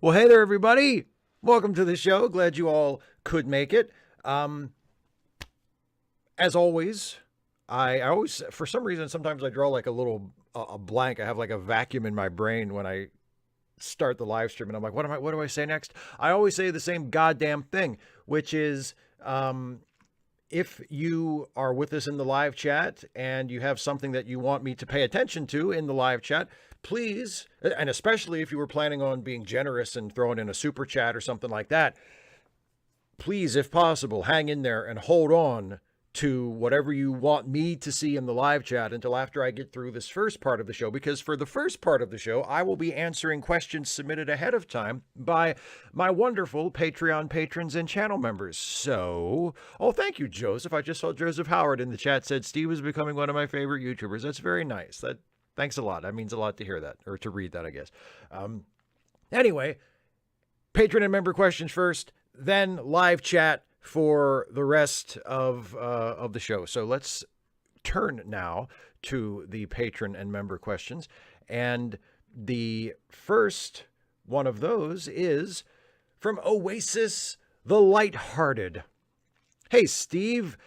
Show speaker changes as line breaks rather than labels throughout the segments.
Well, hey there, everybody. Welcome to the show. Glad you all could make it. As always, I always, for some reason, sometimes I draw like a little a blank. I have like a vacuum in my brain when I start the live stream, and I'm like, what do I say next? I always say the same goddamn thing, which is, if you are with us in the live chat and you have something that you want me to pay attention to in the live chat, please, and especially if you were planning on being generous and throwing in a super chat or something like that, please, if possible, hang in there and hold on to whatever you want me to see in the live chat until after I get through this first part of the show, because for the first part of the show, I will be answering questions submitted ahead of time by my wonderful Patreon patrons and channel members. So, thank you, Joseph. I just saw Joseph Howard in the chat said Steve is becoming one of my favorite YouTubers. That's very nice. Thanks a lot. That means a lot to hear that, or to read that, I guess. Anyway, patron and member questions first, then live chat for the rest of the show. So let's turn now to the patron and member questions. And the first one of those is from Oasis the Lighthearted. Hey, Steve,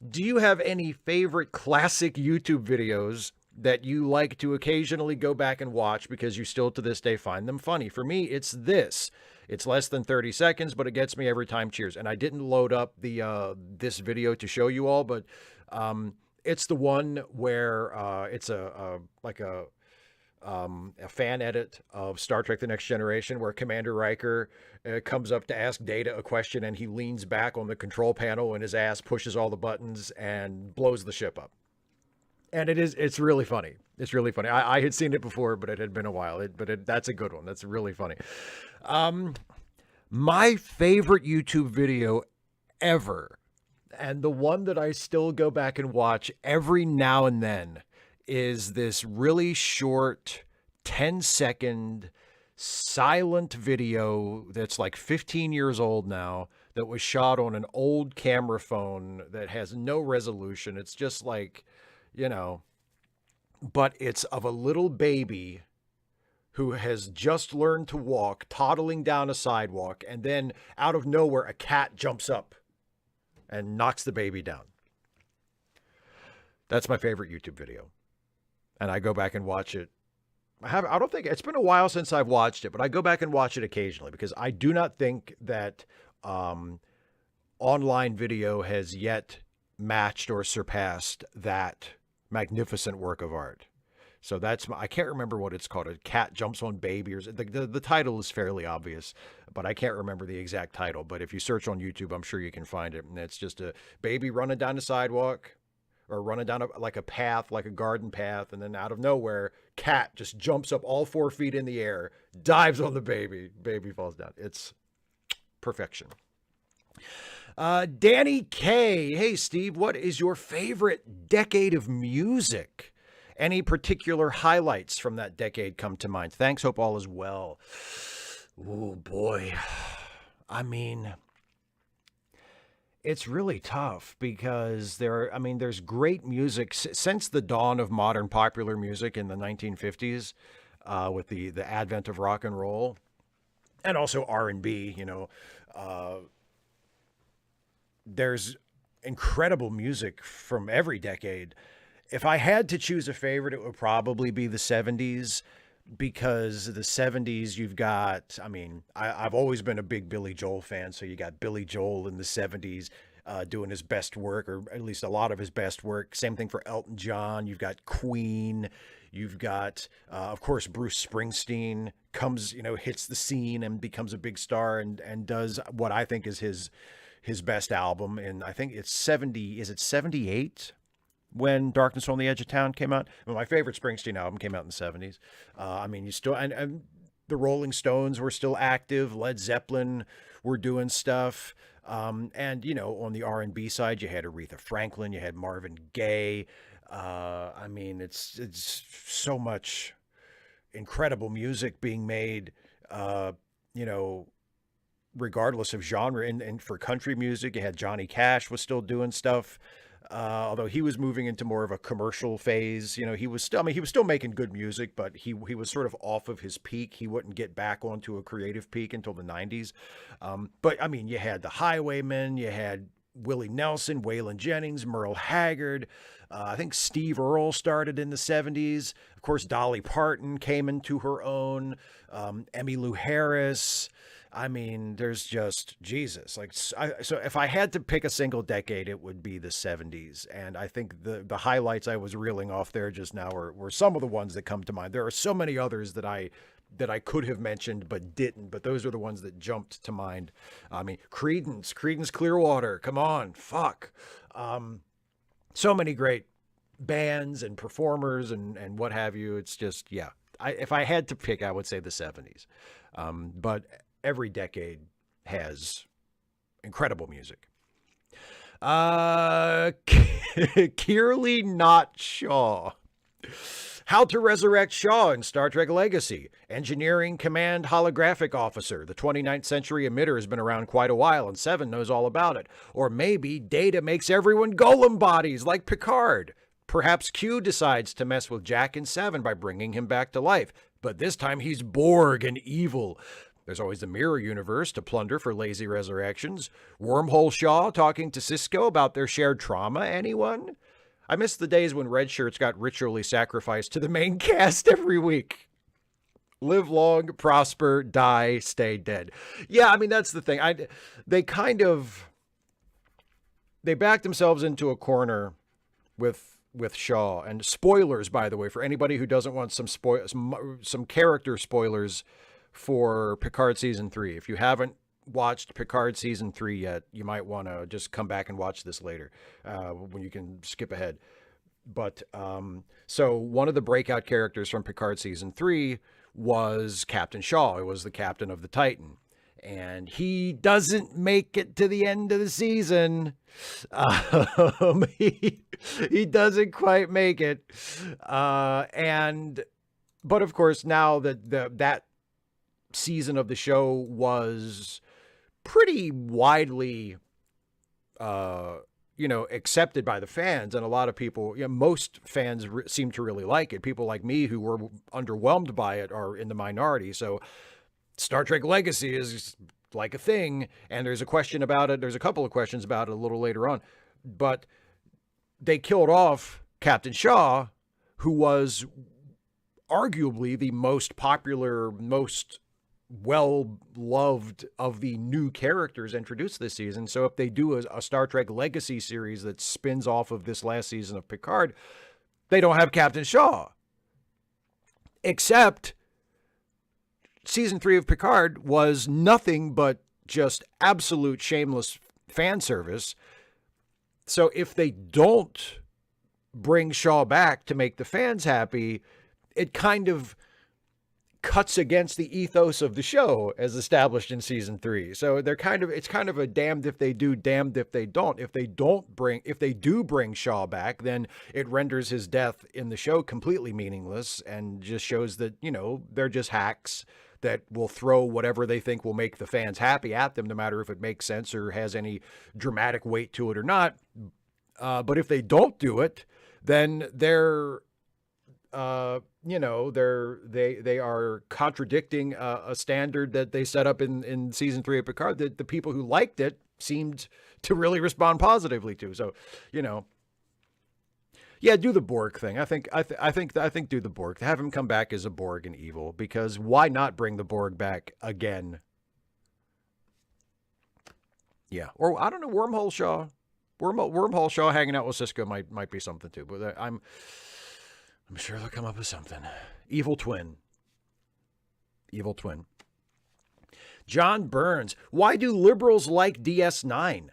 do you have any favorite classic YouTube videos that you like to occasionally go back and watch because you still to this day find them funny? For me, it's this. It's less than 30 seconds, but it gets me every time. Cheers. And I didn't load up the this video to show you all, but it's the one where it's a fan edit of Star Trek: The Next Generation, where Commander Riker comes up to ask Data a question, and he leans back on the control panel and his ass pushes all the buttons and blows the ship up. And it's really funny. It's really funny. I had seen it before, but it had been a while. That's a good one. That's really funny. My favorite YouTube video ever, and the one that I still go back and watch every now and then, is this really short 10-second silent video that's like 15 years old now, that was shot on an old camera phone that has no resolution. It's just like, but it's of a little baby who has just learned to walk, toddling down a sidewalk, and then out of nowhere, a cat jumps up and knocks the baby down. That's my favorite YouTube video. And I go back and watch it. I don't think, it's been a while since I've watched it, but I go back and watch it occasionally because I do not think that online video has yet matched or surpassed that magnificent work of art. So I can't remember what it's called. A cat jumps on baby, or the title is fairly obvious, but I can't remember the exact title. But if you search on YouTube, I'm sure you can find it. And it's just a baby running down the sidewalk, or running down like a path, like a garden path. And then out of nowhere, cat just jumps up all 4 feet in the air, dives on the baby. Baby falls down. It's perfection. Danny K. Hey, Steve, what is your favorite decade of music? Any particular highlights from that decade come to mind? Thanks. Hope all is well. Oh, boy. I mean, it's really tough because there's great music since the dawn of modern popular music in the 1950s, with the advent of rock and roll, and also R&B, there's incredible music from every decade. If I had to choose a favorite, it would probably be the 70s, because the 70s, you've got, I've always been a big Billy Joel fan. So you got Billy Joel in the 70s doing his best work, or at least a lot of his best work. Same thing for Elton John. You've got Queen. You've got, of course, Bruce Springsteen comes, hits the scene and becomes a big star and does what I think is his best album. And I think it's 78? When Darkness on the Edge of Town came out. Well, my favorite Springsteen album came out in the 70s. You still, and the Rolling Stones were still active. Led Zeppelin were doing stuff. On the R&B side, you had Aretha Franklin, you had Marvin Gaye. It's so much incredible music being made, regardless of genre. And for country music, you had Johnny Cash was still doing stuff. Although he was moving into more of a commercial phase. You know, he was still, I mean, he was still making good music, but he was sort of off of his peak. He wouldn't get back onto a creative peak until the 90s. But I mean, you had the Highwaymen, you had Willie Nelson, Waylon Jennings, Merle Haggard. I think Steve Earle started in the 70s. Of course, Dolly Parton came into her own. Emmylou Harris. I mean, there's just Jesus. Like, so if I had to pick a single decade, it would be the 70s. And I think the highlights I was reeling off there just now were some of the ones that come to mind. There are so many others that I could have mentioned but didn't, but those are the ones that jumped to mind. I mean, Creedence Clearwater, come on, fuck. So many great bands and performers and what have you. It's just, yeah. If I had to pick, I would say the 70s. But every decade has incredible music. Kearley Not Shaw. How to Resurrect Shaw in Star Trek Legacy. Engineering Command Holographic Officer. The 29th century emitter has been around quite a while, and Seven knows all about it. Or maybe Data makes everyone golem bodies like Picard. Perhaps Q decides to mess with Jack and Seven by bringing him back to life. But this time he's Borg and evil. There's always the Mirror Universe to plunder for lazy resurrections. Wormhole Shaw talking to Cisco about their shared trauma. Anyone? I miss the days when red shirts got ritually sacrificed to the main cast every week. Live long, prosper, die, stay dead. Yeah, I mean, that's the thing. They backed themselves into a corner with Shaw. And spoilers, by the way, for anybody who doesn't want some character spoilers for Picard Season 3. If you haven't watched Picard Season 3 yet, you might want to just come back and watch this later when you can skip ahead. But so one of the breakout characters from Picard Season 3 was Captain Shaw. It was the captain of the Titan. And he doesn't make it to the end of the season. He doesn't quite make it. But of course, now that season of the show was pretty widely, accepted by the fans, and a lot of people, most fans seem to really like it. People like me who were underwhelmed by it are in the minority. So Star Trek Legacy is like a thing, and there's a question about it. There's a couple of questions about it a little later on, but they killed off Captain Shaw, who was arguably the most popular, most well-loved of the new characters introduced this season. So if they do a Star Trek Legacy series that spins off of this last season of Picard, they don't have Captain Shaw. Except Season 3 of Picard was nothing but just absolute shameless fan service. So if they don't bring Shaw back to make the fans happy, it kind of cuts against the ethos of the show as established in Season 3. So it's kind of a damned if they do, damned if they don't. If they do bring Shaw back, then it renders his death in the show completely meaningless and just shows that, they're just hacks that will throw whatever they think will make the fans happy at them, no matter if it makes sense or has any dramatic weight to it or not. But if they don't do it, then they are contradicting a standard that they set up in Season 3 of Picard that the people who liked it seemed to really respond positively to. So, yeah, do the Borg thing. I think do the Borg. Have him come back as a Borg and evil, because why not bring the Borg back again? Yeah, or I don't know, Wormhole Shaw hanging out with Cisco might be something too. But I'm sure they'll come up with something. Evil twin. John Burns. Why do liberals like DS9?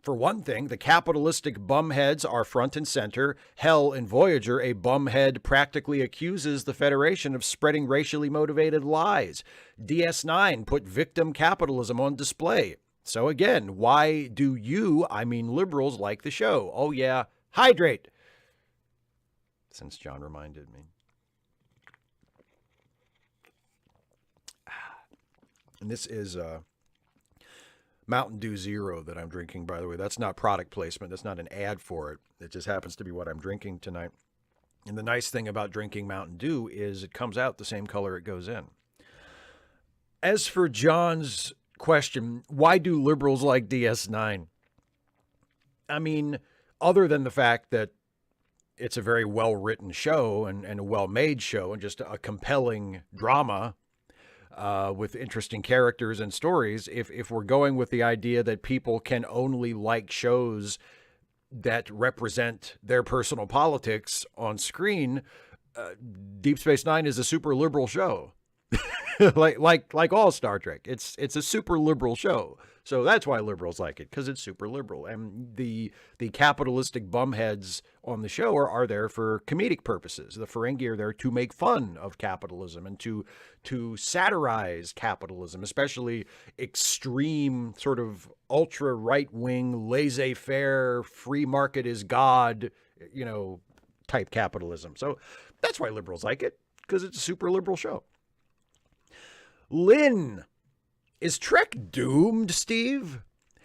For one thing, the capitalistic bumheads are front and center. Hell, in Voyager, a bumhead practically accuses the Federation of spreading racially motivated lies. DS9 put victim capitalism on display. So again, why do liberals like the show? Oh yeah, hydrate. Since John reminded me. And this is Mountain Dew Zero that I'm drinking, by the way. That's not product placement. That's not an ad for it. It just happens to be what I'm drinking tonight. And the nice thing about drinking Mountain Dew is it comes out the same color it goes in. As for John's question, why do liberals like DS9? I mean, other than the fact that it's a very well-written show and a well-made show and just a compelling drama with interesting characters and stories, if we're going with the idea that people can only like shows that represent their personal politics on screen, Deep Space Nine is a super liberal show. like all Star Trek, it's a super liberal show, so that's why liberals like it, because it's super liberal. And the capitalistic bumheads on the show are there for comedic purposes. The Ferengi are there to make fun of capitalism and to satirize capitalism, especially extreme sort of ultra right wing, laissez-faire, free market is God, type capitalism. So that's why liberals like it, because it's a super liberal show. Lynn, is Trek doomed, Steve?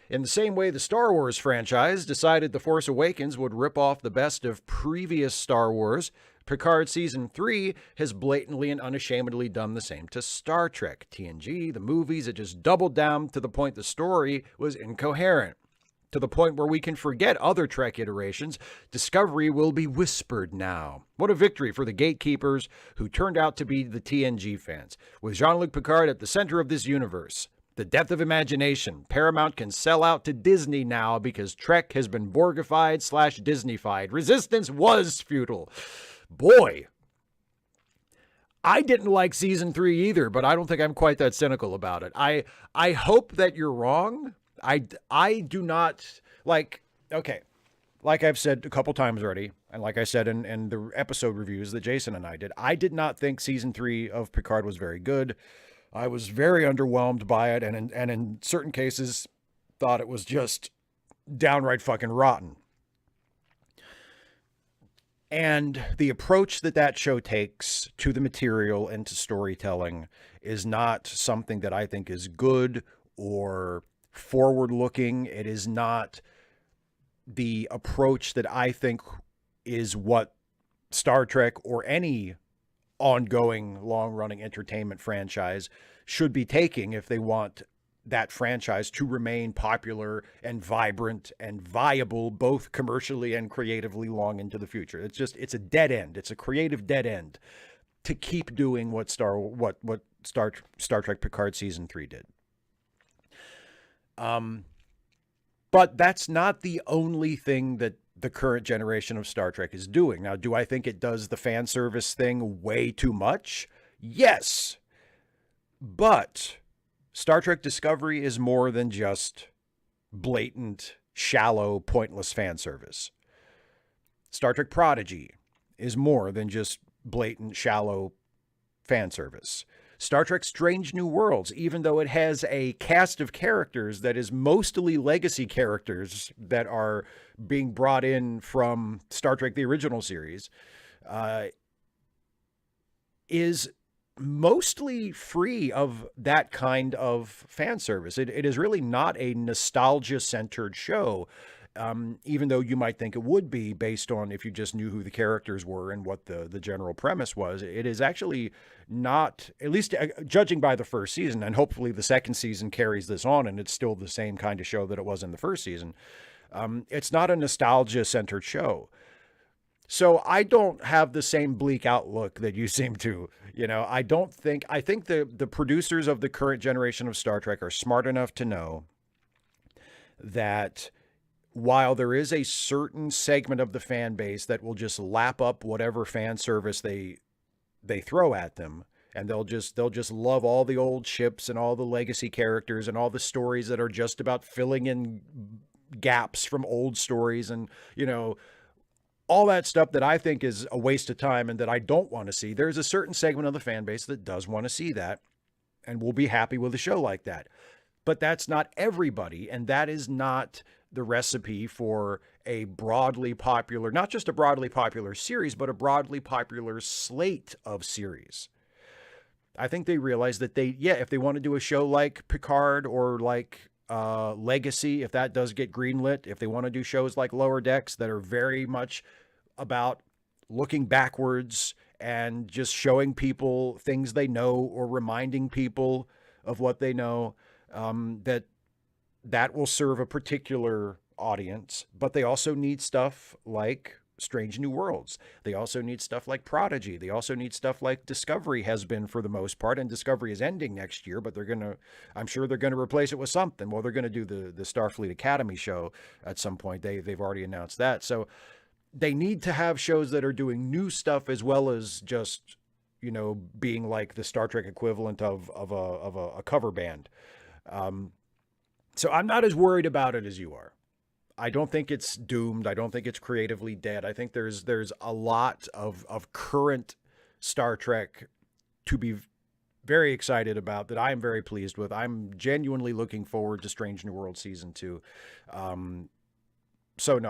In the same way the Star Wars franchise decided The Force Awakens would rip off the best of previous Star Wars, Picard Season 3 has blatantly and unashamedly done the same to Star Trek. TNG, the movies, it just doubled down to the point the story was incoherent. To the point where we can forget other Trek iterations. Discovery will be whispered now. What a victory for the gatekeepers who turned out to be the TNG fans. With Jean-Luc Picard at the center of this universe, the depth of imagination, Paramount can sell out to Disney now because Trek has been Borgified/Disneyfied. Resistance was futile. Boy, I didn't like Season 3 either, but I don't think I'm quite that cynical about it. I hope that you're wrong. I do not like, okay, like I've said a couple times already, and like I said in the episode reviews that Jason and I did not think Season 3 of Picard was very good. I was very underwhelmed by it, and in certain cases thought it was just downright fucking rotten. And the approach that show takes to the material and to storytelling is not something that I think is good or forward-looking. It is not the approach that I think is what Star Trek or any ongoing, long-running entertainment franchise should be taking if they want that franchise to remain popular and vibrant and viable, both commercially and creatively, long into the future. It's a dead end. It's a creative dead end to keep doing what Star Trek Picard Season 3 did. But that's not the only thing that the current generation of Star Trek is doing. Now, do I think it does the fan service thing way too much? Yes. But Star Trek Discovery is more than just blatant, shallow, pointless fan service. Star Trek Prodigy is more than just blatant, shallow fan service. Star Trek Strange New Worlds, even though it has a cast of characters that is mostly legacy characters that are being brought in from Star Trek, the original series, is mostly free of that kind of fan service. It is really not a nostalgia-centered show, even though you might think it would be based on if you just knew who the characters were and what the general premise was. It is actually not, at least judging by the first season, and hopefully the second season carries this on and it's still the same kind of show that it was in the first season. It's not a nostalgia-centered show. So I don't have the same bleak outlook that you seem to. I think the producers of the current generation of Star Trek are smart enough to know that while there is a certain segment of the fan base that will just lap up whatever fan service they throw at them, and they'll just love all the old ships and all the legacy characters and all the stories that are just about filling in gaps from old stories and, all that stuff that I think is a waste of time and that I don't want to see. There's a certain segment of the fan base that does want to see that and will be happy with a show like that. But that's not everybody, and that is not the recipe for a broadly popular, not just a broadly popular series, but a broadly popular slate of series. I think they realize that if they want to do a show like Picard or like Legacy, if that does get greenlit, if they want to do shows like Lower Decks that are very much about looking backwards and just showing people things they know or reminding people of what they know, that will serve a particular audience. But they also need stuff like Strange New Worlds. They also need stuff like Prodigy. They also need stuff like Discovery has been for the most part, and Discovery is ending next year, but I'm sure they're gonna replace it with something. Well, they're gonna do the Starfleet Academy show at some point. They've already announced that. So they need to have shows that are doing new stuff as well as just, being like the Star Trek equivalent of a cover band. So I'm not as worried about it as you are. I don't think it's doomed. I don't think it's creatively dead. I think there's a lot of current Star Trek to be very excited about that I'm very pleased with. I'm genuinely looking forward to Strange New World season 2. So no,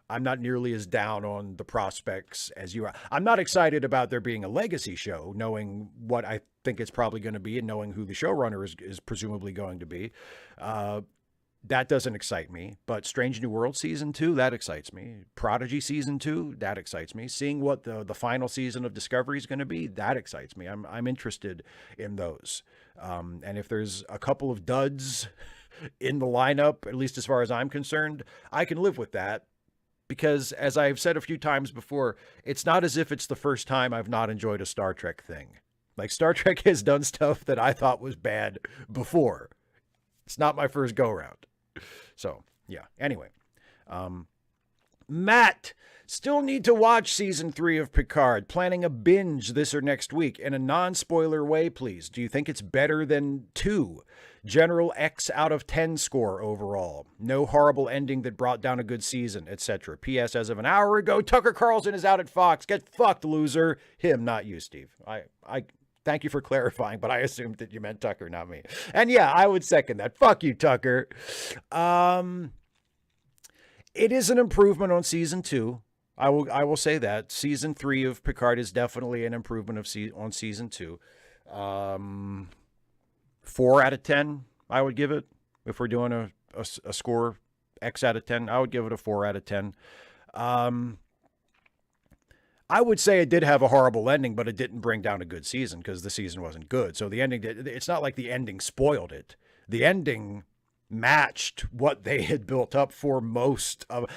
I'm not nearly as down on the prospects as you are. I'm not excited about there being a legacy show, knowing what I think it's probably going to be and knowing who the showrunner is presumably going to be. That doesn't excite me, but Strange New World season 2, that excites me. Prodigy season 2, that excites me. Seeing what the final season of Discovery is going to be, that excites me. I'm interested in those. And if there's a couple of duds in the lineup, at least as far as I'm concerned, I can live with that. Because as I've said a few times before, it's not as if it's the first time I've not enjoyed a Star Trek thing. Like, Star Trek has done stuff that I thought was bad before. It's not my first go round. So, yeah. Anyway, Matt, still need to watch season 3 of Picard. Planning a binge this or next week in a non-spoiler way, please. Do you think it's better than 2? General X out of 10 score overall. No horrible ending that brought down a good season, etc. P.S. As of an hour ago, Tucker Carlson is out at Fox. Get fucked, loser. Him, not you, Steve. I thank you for clarifying, but I assumed that you meant Tucker, not me. And yeah, I would second that. Fuck you, Tucker. It is an improvement on season 2. I will say that. Season 3 of Picard is definitely an improvement on season 2. 4 out of 10, I would give it. If we're doing a score X out of 10, I would give it a 4 out of 10. I would say it did have a horrible ending, but it didn't bring down a good season because the season wasn't good. So the ending it's not like the ending spoiled it. The ending matched what they had built up for most of.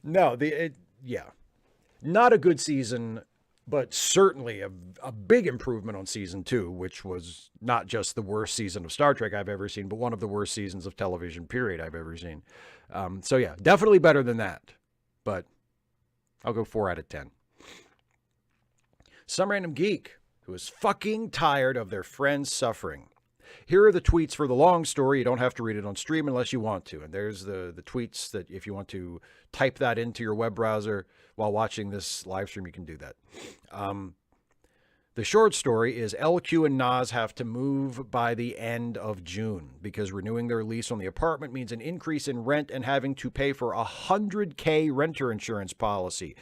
Not a good season, but certainly a big improvement on season 2, which was not just the worst season of Star Trek I've ever seen, but one of the worst seasons of television period I've ever seen. So yeah, definitely better than that, but I'll go 4 out of 10. Some random geek who is fucking tired of their friends suffering. Here are the tweets for the long story. You don't have to read it on stream unless you want to. And there's the tweets that if you want to type that into your web browser while watching this live stream, you can do that. The short story is LQ and Nas have to move by the end of June because renewing their lease on the apartment means an increase in rent and having to pay for a $100K renter insurance policy.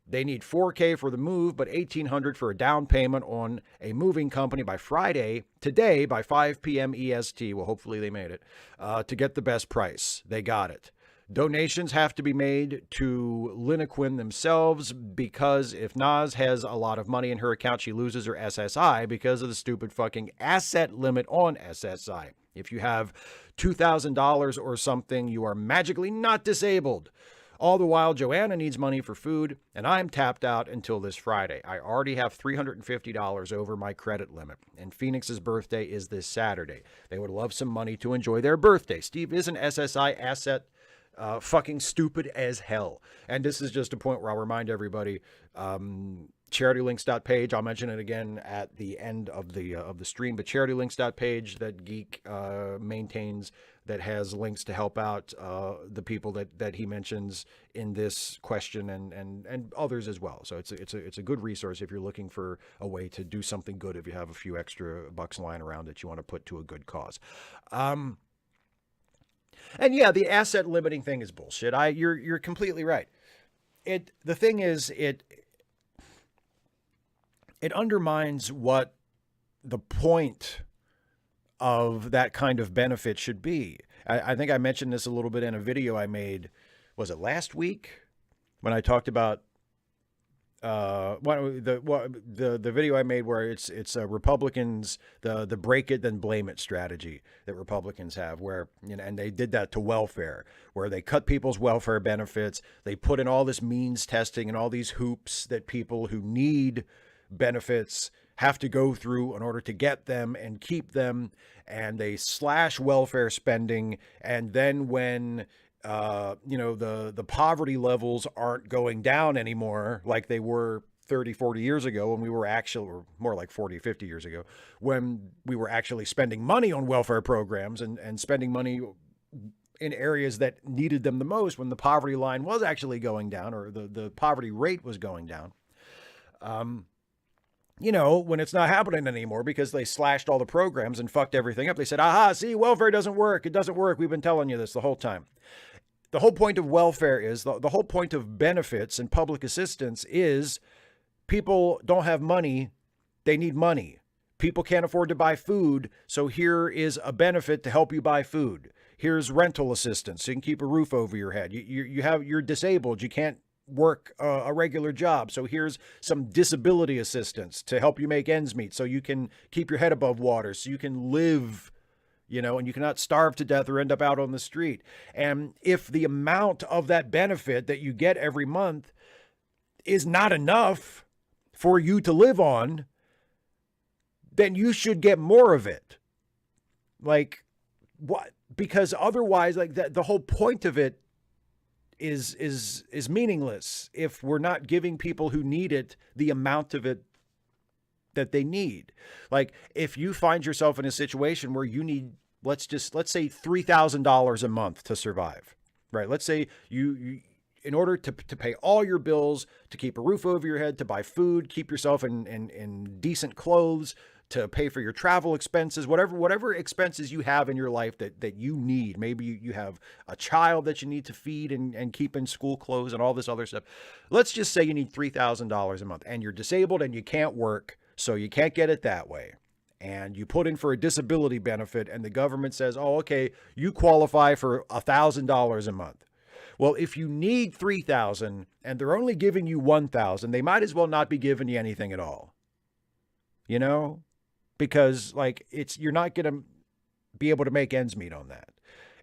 They need $4K for the move, but $1,800 for a down payment on a moving company by Friday, today, by 5 p.m. EST. Well, hopefully they made it, to get the best price. They got it. Donations have to be made to Linequin themselves because if Nas has a lot of money in her account, she loses her SSI because of the stupid fucking asset limit on SSI. If you have $2,000 or something, you are magically not disabled. All the while, Joanna needs money for food, and I'm tapped out until this Friday. I already have $350 over my credit limit, and Phoenix's birthday is this Saturday. They would love some money to enjoy their birthday. Steve is an SSI asset fucking stupid as hell. And this is just a point where I'll remind everybody, charitylinks.page. I'll mention it again at the end of the stream, but charitylinks.page that Geek maintains that has links to help out the people that he mentions in this question and others as well. So it's a good resource if you're looking for a way to do something good, if you have a few extra bucks lying around that you want to put to a good cause. And yeah, the asset limiting thing is bullshit. You're completely right. The thing is, it undermines what the point of that kind of benefit should be. I think I mentioned this a little bit in a video I made, was it last week? When I talked about the video I made where it's Republicans, the break it then blame it strategy that Republicans have, where, you know, and they did that to welfare, where they cut people's welfare benefits, they put in all this means testing and all these hoops that people who need benefits have to go through in order to get them and keep them, and they slash welfare spending, and then when you know, the poverty levels aren't going down anymore like they were 30, 40 years ago when we were actually, or more like 40, 50 years ago, when we were actually spending money on welfare programs and spending money in areas that needed them the most, when the poverty line was actually going down, or the poverty rate was going down. You know, when it's not happening anymore because they slashed all the programs and fucked everything up. They said, aha, see, welfare doesn't work. It doesn't work. We've been telling you this the whole time. The whole point of welfare is, the whole point of benefits and public assistance is, people don't have money. They need money. People can't afford to buy food. So here is a benefit to help you buy food. Here's rental assistance so you can keep a roof over your head. You're disabled. You can't work a regular job. So here's some disability assistance to help you make ends meet so you can keep your head above water, so you can live, you know, and you cannot starve to death or end up out on the street. And if the amount of that benefit that you get every month is not enough for you to live on, then you should get more of it. Like, what? Because otherwise, like, the whole point of it is meaningless if we're not giving people who need it the amount of it that they need. Like, if you find yourself in a situation where you need, let's say $3,000 a month to survive, right? Let's say you in order to pay all your bills, to keep a roof over your head, to buy food, keep yourself in decent clothes, to pay for your travel expenses, whatever expenses you have in your life that you need. Maybe you have a child that you need to feed and keep in school clothes and all this other stuff. Let's just say you need $3,000 a month and you're disabled and you can't work, so you can't get it that way. And you put in for a disability benefit and the government says, oh, okay, you qualify for $1,000 a month. Well, if you need $3,000 and they're only giving you $1,000, they might as well not be giving you anything at all. You know? Because, like, you're not going to be able to make ends meet on that.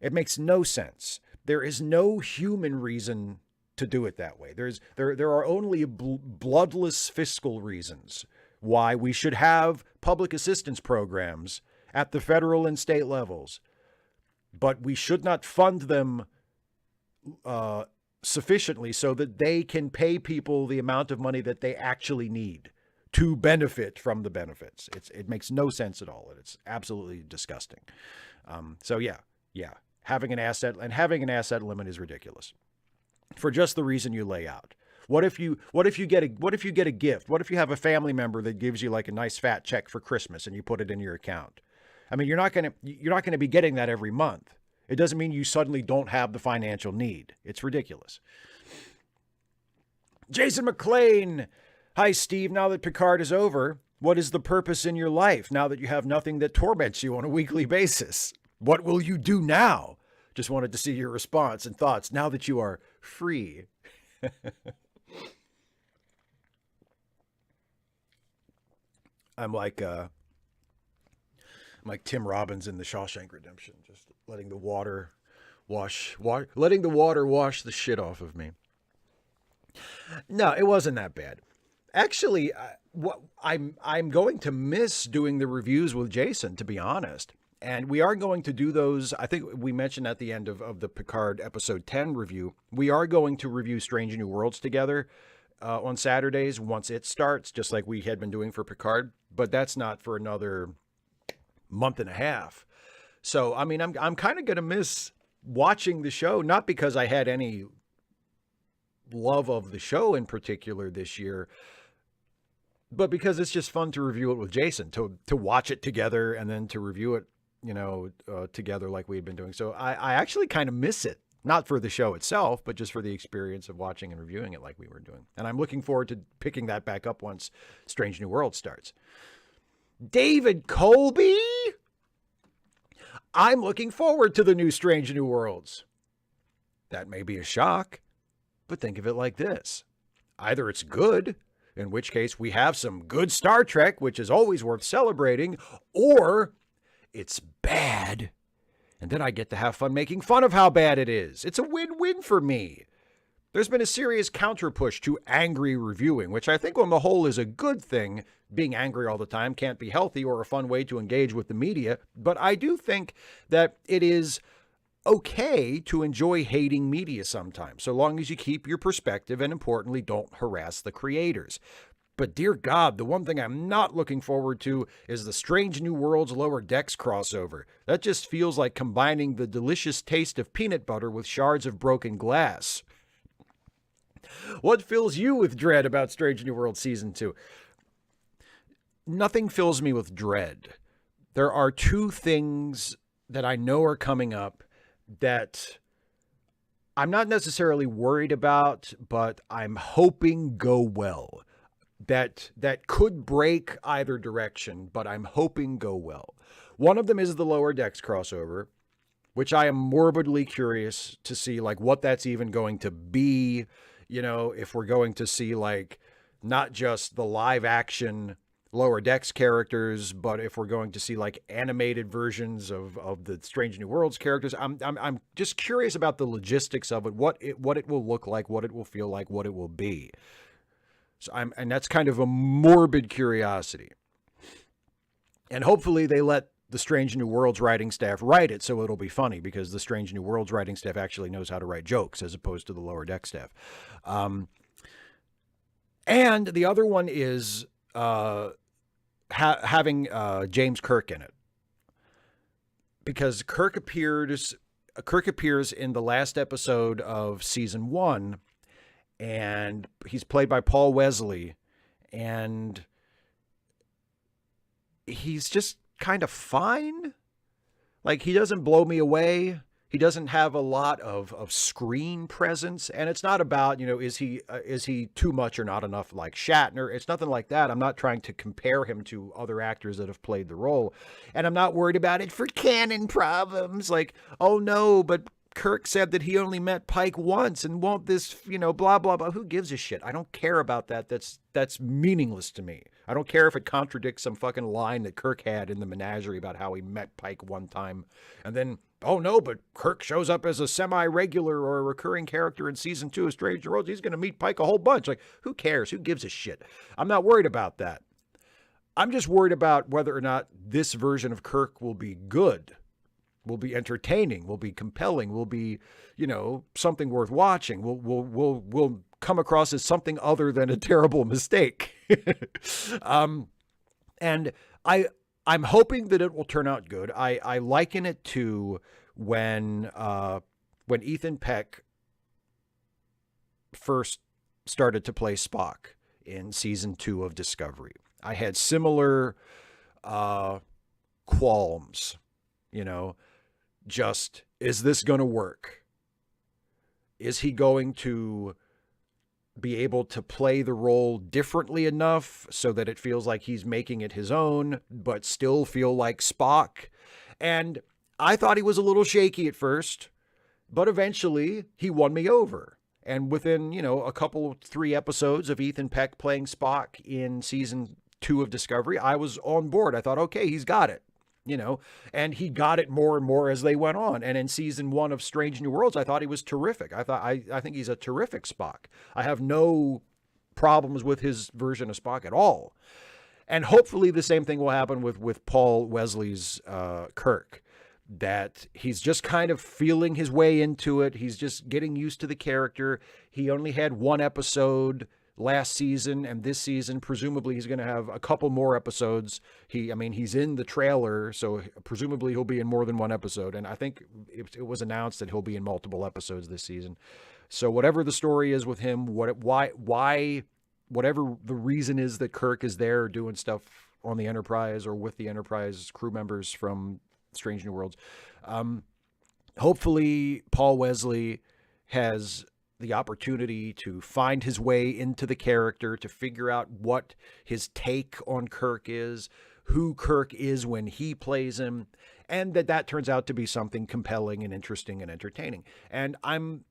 It makes no sense. There is no human reason to do it that way. There are only bloodless fiscal reasons why we should have public assistance programs at the federal and state levels, but we should not fund them sufficiently so that they can pay people the amount of money that they actually need to benefit from the benefits. It makes no sense at all. It's absolutely disgusting. So yeah, having an asset limit is ridiculous for just the reason you lay out. What if you get a gift? What if you have a family member that gives you like a nice fat check for Christmas and you put it in your account? I mean, you're not going to be getting that every month. It doesn't mean you suddenly don't have the financial need. It's ridiculous. Jason McLean. Hi, Steve. Now that Picard is over, what is the purpose in your life now that you have nothing that torments you on a weekly basis? What will you do now? Just wanted to see your response and thoughts now that you are free. I'm like Tim Robbins in The Shawshank Redemption, just letting the water wash the shit off of me. No, it wasn't that bad. Actually, I'm going to miss doing the reviews with Jason, to be honest. And we are going to do those. I think we mentioned at the end of the Picard episode 10 review, we are going to review Strange New Worlds together on Saturdays once it starts, just like we had been doing for Picard. But that's not for another month and a half. So, I mean, I'm kind of going to miss watching the show, not because I had any love of the show in particular this year, but because it's just fun to review it with Jason, to watch it together and then to review it, together like we had been doing. So I actually kind of miss it, not for the show itself, but just for the experience of watching and reviewing it like we were doing. And I'm looking forward to picking that back up once Strange New World starts. David Colby, I'm looking forward to the new Strange New Worlds. That may be a shock, but think of it like this. Either it's good, in which case we have some good Star Trek, which is always worth celebrating, or it's bad, and then I get to have fun making fun of how bad it is. It's a win-win for me. There's been a serious counter-push to angry reviewing, which I think on the whole is a good thing. Being angry all the time can't be healthy or a fun way to engage with the media, but I do think that it is okay to enjoy hating media sometimes, so long as you keep your perspective and, importantly, don't harass the creators. But dear God, the one thing I'm not looking forward to is the Strange New Worlds Lower Decks crossover. That just feels like combining the delicious taste of peanut butter with shards of broken glass. What fills you with dread about Strange New Worlds Season 2? Nothing fills me with dread. There are two things that I know are coming up that I'm not necessarily worried about, but I'm hoping go well. That could break either direction, but I'm hoping go well. One of them is the Lower Decks crossover, which I am morbidly curious to see, like, what that's even going to be. You know, if we're going to see, like, not just the live action Lower Decks characters, but if we're going to see, like, animated versions of the Strange New Worlds characters. I'm just curious about the logistics of it, what it will look like, what it will feel like, what it will be. So and that's kind of a morbid curiosity. And hopefully they let the Strange New Worlds writing staff write it so it'll be funny, because the Strange New Worlds writing staff actually knows how to write jokes as opposed to the Lower Deck staff. And the other one is having James Kirk in it, because Kirk appears in the last episode of season 1, and he's played by Paul Wesley, and he's just kind of fine. Like, he doesn't blow me away. He doesn't have a lot of screen presence, and it's not about, you know, is he too much or not enough like Shatner? It's nothing like that. I'm not trying to compare him to other actors that have played the role, and I'm not worried about it for canon problems. Like, oh no, but Kirk said that he only met Pike once, and won't this, you know, blah blah blah. Who gives a shit? I don't care about that. That's meaningless to me. I don't care if it contradicts some fucking line that Kirk had in the Menagerie about how he met Pike one time, and then, oh no, but Kirk shows up as a semi-regular or a recurring character in season 2 of Strange New Worlds. He's going to meet Pike a whole bunch. Like, who cares? Who gives a shit? I'm not worried about that. I'm just worried about whether or not this version of Kirk will be good, will be entertaining, will be compelling, will be, you know, something worth watching. Will come across as something other than a terrible mistake. And I'm hoping that it will turn out good. I liken it to when Ethan Peck first started to play Spock in season 2 of Discovery. I had similar qualms, you know, just, is this going to work? Is he going to be able to play the role differently enough so that it feels like he's making it his own, but still feel like Spock? And I thought he was a little shaky at first, but eventually he won me over. And within, you know, a couple, 3 episodes of Ethan Peck playing Spock in season 2 of Discovery, I was on board. I thought, okay, he's got it. You know, and he got it more and more as they went on. And in season 1 of Strange New Worlds, I thought he was terrific. I think he's a terrific Spock. I have no problems with his version of Spock at all. And hopefully the same thing will happen with Paul Wesley's Kirk, that he's just kind of feeling his way into it. He's just getting used to the character. He only had 1 episode last season, and this season presumably he's going to have a couple more episodes. He's in the trailer, so presumably he'll be in more than 1 episode, and I think it was announced that he'll be in multiple episodes this season. So whatever the story is with him, why whatever the reason is that Kirk is there doing stuff on the Enterprise or with the Enterprise crew members from Strange New Worlds, hopefully Paul Wesley has the opportunity to find his way into the character, to figure out what his take on Kirk is, who Kirk is when he plays him, and that turns out to be something compelling and interesting and entertaining. And I'm,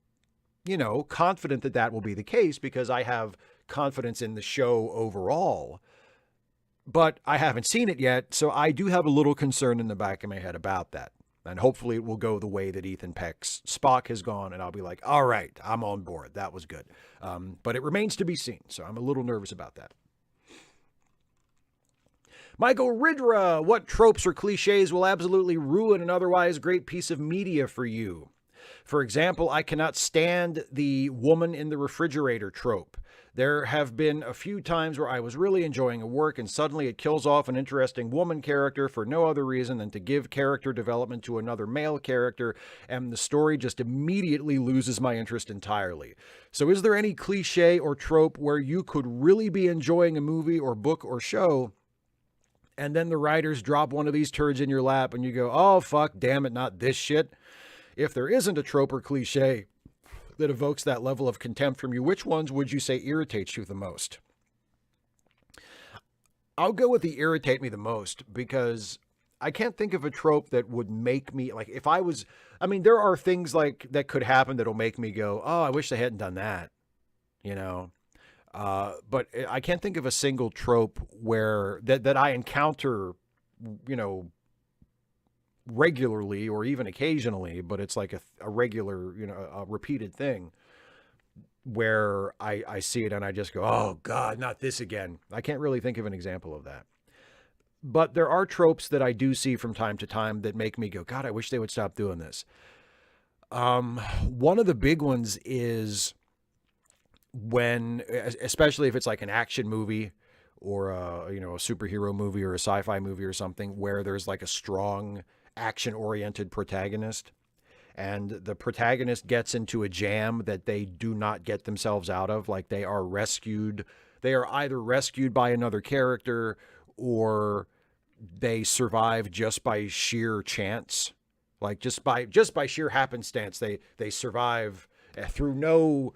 confident that will be the case because I have confidence in the show overall. But I haven't seen it yet, so I do have a little concern in the back of my head about that. And hopefully it will go the way that Ethan Peck's Spock has gone, and I'll be like, all right, I'm on board. That was good. But it remains to be seen, so I'm a little nervous about that. Michael Ridra, what tropes or cliches will absolutely ruin an otherwise great piece of media for you? For example, I cannot stand the woman in the refrigerator trope. There have been a few times where I was really enjoying a work and suddenly it kills off an interesting woman character for no other reason than to give character development to another male character, and the story just immediately loses my interest entirely. So is there any cliche or trope where you could really be enjoying a movie or book or show, and then the writers drop one of these turds in your lap and you go, oh, fuck, damn it, not this shit? If there isn't a trope or cliche that evokes that level of contempt from you, which ones would you say irritates you the most? I'll go with the irritate me the most because I can't think of a trope that would make me, like, if I was, there are things like that could happen that'll make me go, oh, I wish they hadn't done that, but I can't think of a single trope where that I encounter, regularly or even occasionally, but it's like a regular, a repeated thing where I see it and I just go, oh God, not this again. I can't really think of an example of that. But there are tropes that I do see from time to time that make me go, God, I wish they would stop doing this. One of the big ones is when, especially if it's like an action movie or a superhero movie or a sci-fi movie or something where there's like a strong action-oriented protagonist, and the protagonist gets into a jam that they do not get themselves out of. Like they are either rescued by another character or they survive just by sheer chance. Like just by sheer happenstance, they survive through no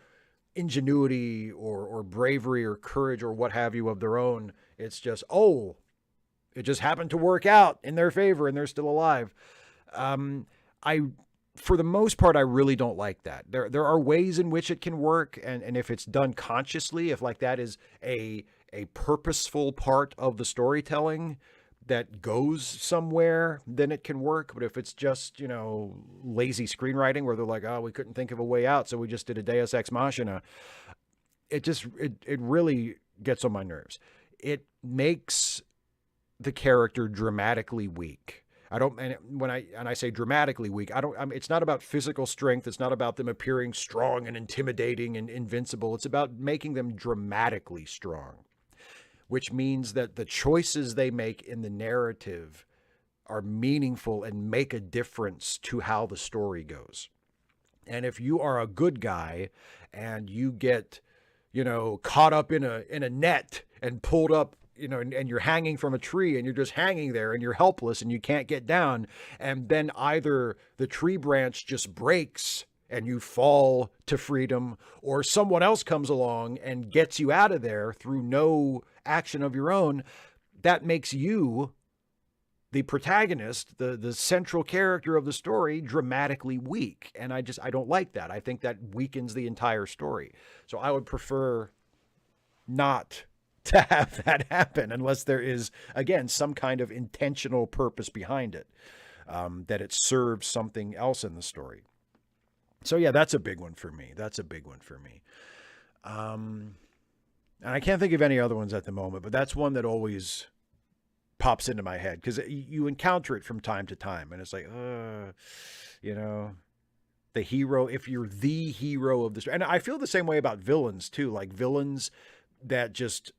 ingenuity or bravery or courage or what have you of their own. It's just, it just happened to work out in their favor and they're still alive. For the most part, I really don't like that. There are ways in which it can work. And if it's done consciously, if like that is a purposeful part of the storytelling that goes somewhere, then it can work. But if it's just, lazy screenwriting where they're like, oh, we couldn't think of a way out, so we just did a Deus Ex Machina, it really gets on my nerves. It makes the character dramatically weak. When I say dramatically weak, it's not about physical strength. It's not about them appearing strong and intimidating and invincible. It's about making them dramatically strong, which means that the choices they make in the narrative are meaningful and make a difference to how the story goes. And if you are a good guy and you get, caught up in a net and pulled up, and you're hanging from a tree and you're just hanging there and you're helpless and you can't get down. And then either the tree branch just breaks and you fall to freedom, or someone else comes along and gets you out of there through no action of your own. That makes you, the protagonist, the central character of the story, dramatically weak. And I don't like that. I think that weakens the entire story. So I would prefer not to have that happen unless there is, again, some kind of intentional purpose behind it, that it serves something else in the story. So yeah, that's a big one for me. And I can't think of any other ones at the moment, but that's one that always pops into my head because you encounter it from time to time. And it's like, the hero, if you're the hero of the story. And I feel the same way about villains too, like villains that just,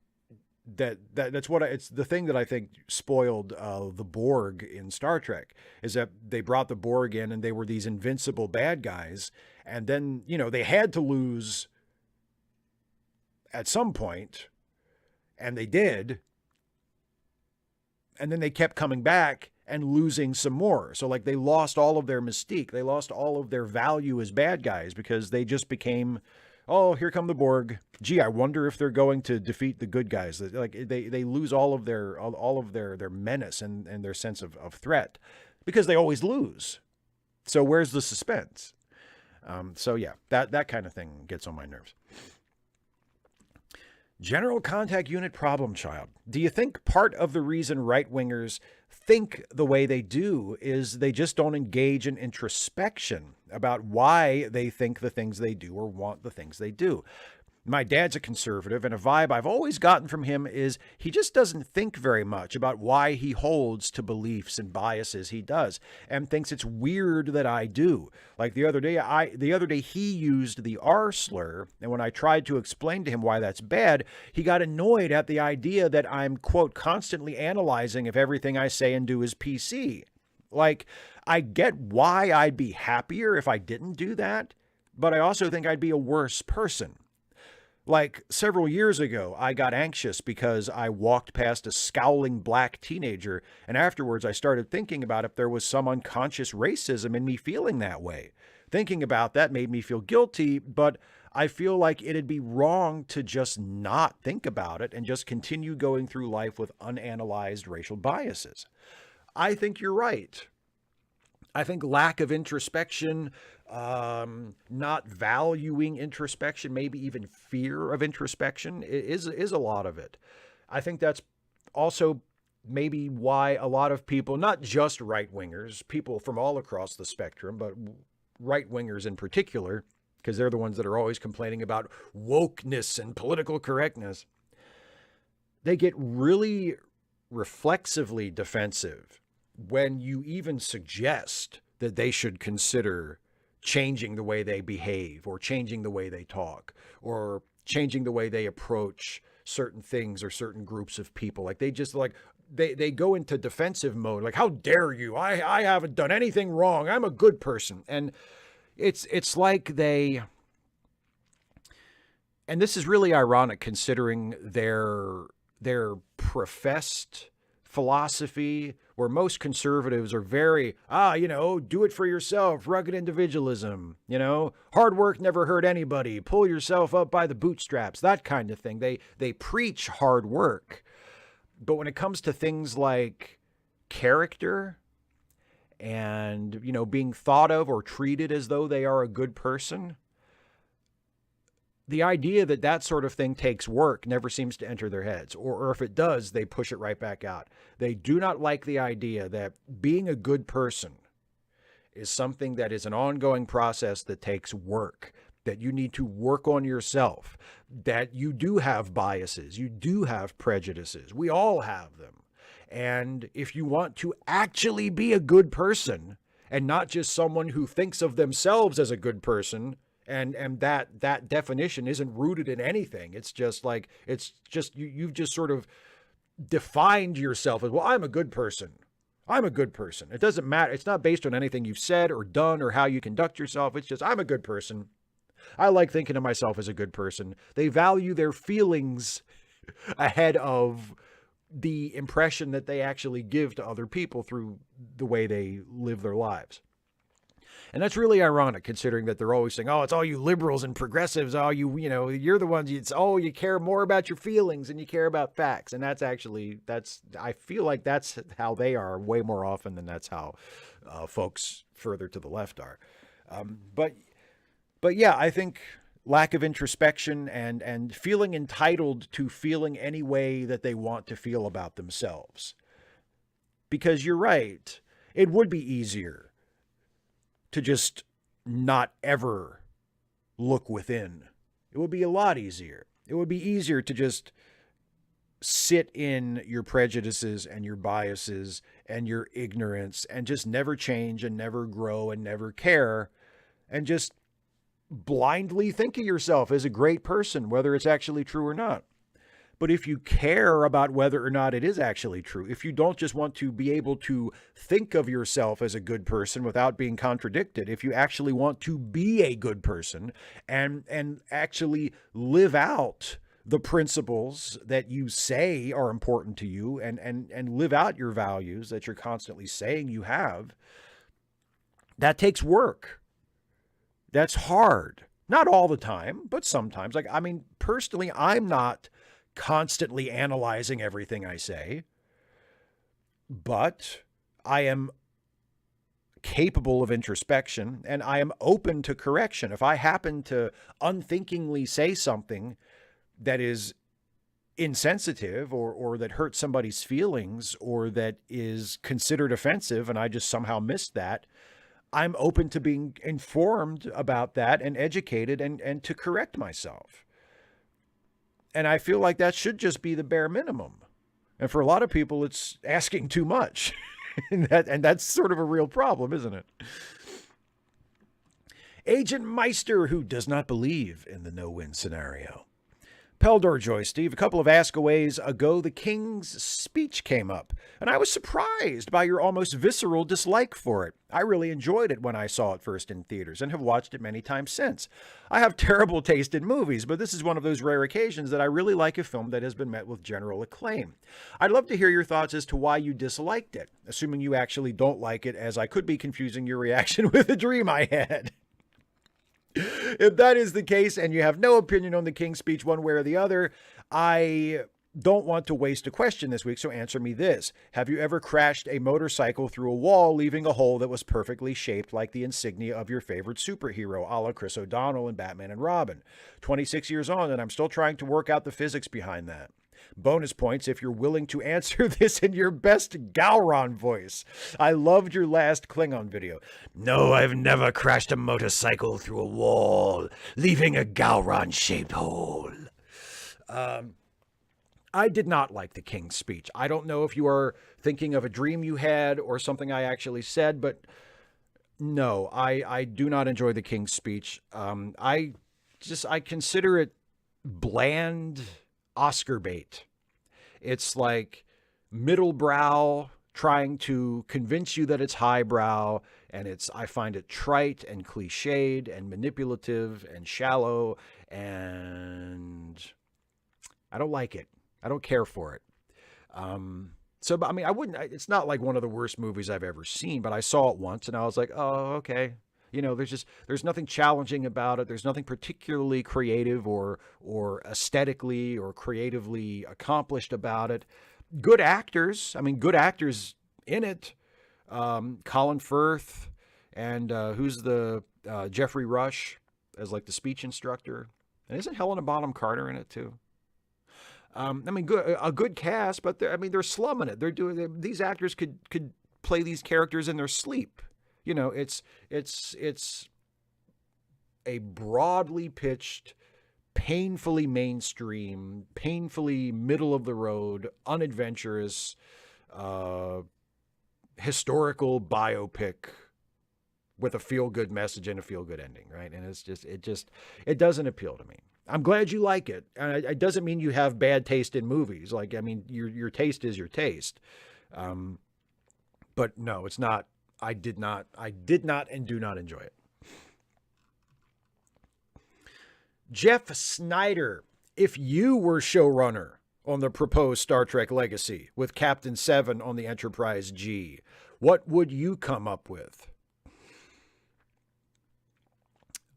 it's the thing that I think spoiled the Borg in Star Trek, is that they brought the Borg in and they were these invincible bad guys. And then, they had to lose at some point, and they did. And then they kept coming back and losing some more. So like they lost all of their mystique. They lost all of their value as bad guys because they just became Oh, here come the Borg. Gee, I wonder if they're going to defeat the good guys. Like they lose all of their menace and their sense of threat because they always lose. So where's the suspense? So yeah, that kind of thing gets on my nerves. General Contact Unit problem child. Do you think part of the reason right-wingers think the way they do is they just don't engage in introspection about why they think the things they do or want the things they do? My dad's a conservative, and a vibe I've always gotten from him is he just doesn't think very much about why he holds to beliefs and biases he does, and thinks it's weird that I do. Like the other day he used the R slur, and when I tried to explain to him why that's bad, he got annoyed at the idea that I'm, quote, constantly analyzing if everything I say and do is PC. Like, I get why I'd be happier if I didn't do that, but I also think I'd be a worse person. Like several years ago, I got anxious because I walked past a scowling black teenager, and afterwards I started thinking about if there was some unconscious racism in me feeling that way. Thinking about that made me feel guilty, but I feel like it'd be wrong to just not think about it and just continue going through life with unanalyzed racial biases. I think you're right. I think lack of introspection, not valuing introspection, maybe even fear of introspection is a lot of it. I think that's also maybe why a lot of people, not just right-wingers, people from all across the spectrum, but right-wingers in particular, because they're the ones that are always complaining about wokeness and political correctness, they get really reflexively defensive when you even suggest that they should consider changing the way they behave or changing the way they talk or changing the way they approach certain things or certain groups of people. Like they just they go into defensive mode. Like, how dare you? I haven't done anything wrong. I'm a good person. And it's like they, and this is really ironic considering their professed philosophy, where most conservatives are very, do it for yourself, rugged individualism, hard work never hurt anybody, pull yourself up by the bootstraps, that kind of thing. They preach hard work. But when it comes to things like character and, being thought of or treated as though they are a good person, the idea that that sort of thing takes work never seems to enter their heads, or if it does, they push it right back out. They do not like the idea that being a good person is something that is an ongoing process that takes work, that you need to work on yourself, that you do have biases, you do have prejudices. We all have them. And if you want to actually be a good person and not just someone who thinks of themselves as a good person, and that definition isn't rooted in anything. It's just you've just sort of defined yourself as, well, I'm a good person. I'm a good person. It doesn't matter. It's not based on anything you've said or done or how you conduct yourself. It's just, I'm a good person. I like thinking of myself as a good person. They value their feelings ahead of the impression that they actually give to other people through the way they live their lives. And that's really ironic, considering that they're always saying, oh, it's all you liberals and progressives. Oh, you're the ones, you care more about your feelings than you care about facts. And I feel like that's how they are way more often than that's how folks further to the left are. But yeah, I think lack of introspection and feeling entitled to feeling any way that they want to feel about themselves. Because you're right, it would be easier to just not ever look within. It would be a lot easier. It would be easier to just sit in your prejudices and your biases and your ignorance and just never change and never grow and never care and just blindly think of yourself as a great person, whether it's actually true or not. But if you care about whether or not it is actually true, if you don't just want to be able to think of yourself as a good person without being contradicted, if you actually want to be a good person and actually live out the principles that you say are important to you and live out your values that you're constantly saying you have, that takes work. That's hard. Not all the time, but sometimes. Like, I mean, personally, I'm not constantly analyzing everything I say, but I am capable of introspection and I am open to correction. If I happen to unthinkingly say something that is insensitive or that hurts somebody's feelings or that is considered offensive and I just somehow missed that, I'm open to being informed about that and educated and to correct myself. And I feel like that should just be the bare minimum. And for a lot of people, it's asking too much. and that's sort of a real problem, isn't it? Agent Meister, who does not believe in the no-win scenario. Peldor Joy Steve, a couple of askaways ago, the King's speech came up, and I was surprised by your almost visceral dislike for it. I really enjoyed it when I saw it first in theaters and have watched it many times since. I have terrible taste in movies, but this is one of those rare occasions that I really like a film that has been met with general acclaim. I'd love to hear your thoughts as to why you disliked it, assuming you actually don't like it, as I could be confusing your reaction with a dream I had. If that is the case and you have no opinion on the King's speech one way or the other, I don't want to waste a question this week, so answer me this. Have you ever crashed a motorcycle through a wall, leaving a hole that was perfectly shaped like the insignia of your favorite superhero, a la Chris O'Donnell in Batman and Robin? 26 years on, and I'm still trying to work out the physics behind that. Bonus points if you're willing to answer this in your best Gowron voice. I loved your last Klingon video. No, I've never crashed a motorcycle through a wall, leaving a Gowron-shaped hole. I did not like the King's speech. I don't know if you are thinking of a dream you had or something I actually said, but no, I do not enjoy the King's speech. I consider it bland Oscar bait. It's like middle brow trying to convince you that it's highbrow, and I find it trite and cliched and manipulative and shallow, and I don't like it. I don't care for it. But I mean, it's not like one of the worst movies I've ever seen, but I saw it once and I was like, oh, okay. You know, there's nothing challenging about it. There's nothing particularly creative or aesthetically or creatively accomplished about it. Good actors in it. Colin Firth and who's the Jeffrey Rush as like the speech instructor. And isn't Helena Bonham Carter in it too? A good cast, but they're slumming it. These actors could play these characters in their sleep. You know, it's a broadly pitched, painfully mainstream, painfully middle of the road, unadventurous, historical biopic with a feel-good message and a feel-good ending, right? And it doesn't appeal to me. I'm glad you like it. And it doesn't mean you have bad taste in movies. Like, I mean, your taste is your taste. But no, it's not. I did not and do not enjoy it. Jeff Snyder, if you were showrunner on the proposed Star Trek Legacy with Captain Seven on the Enterprise G, what would you come up with?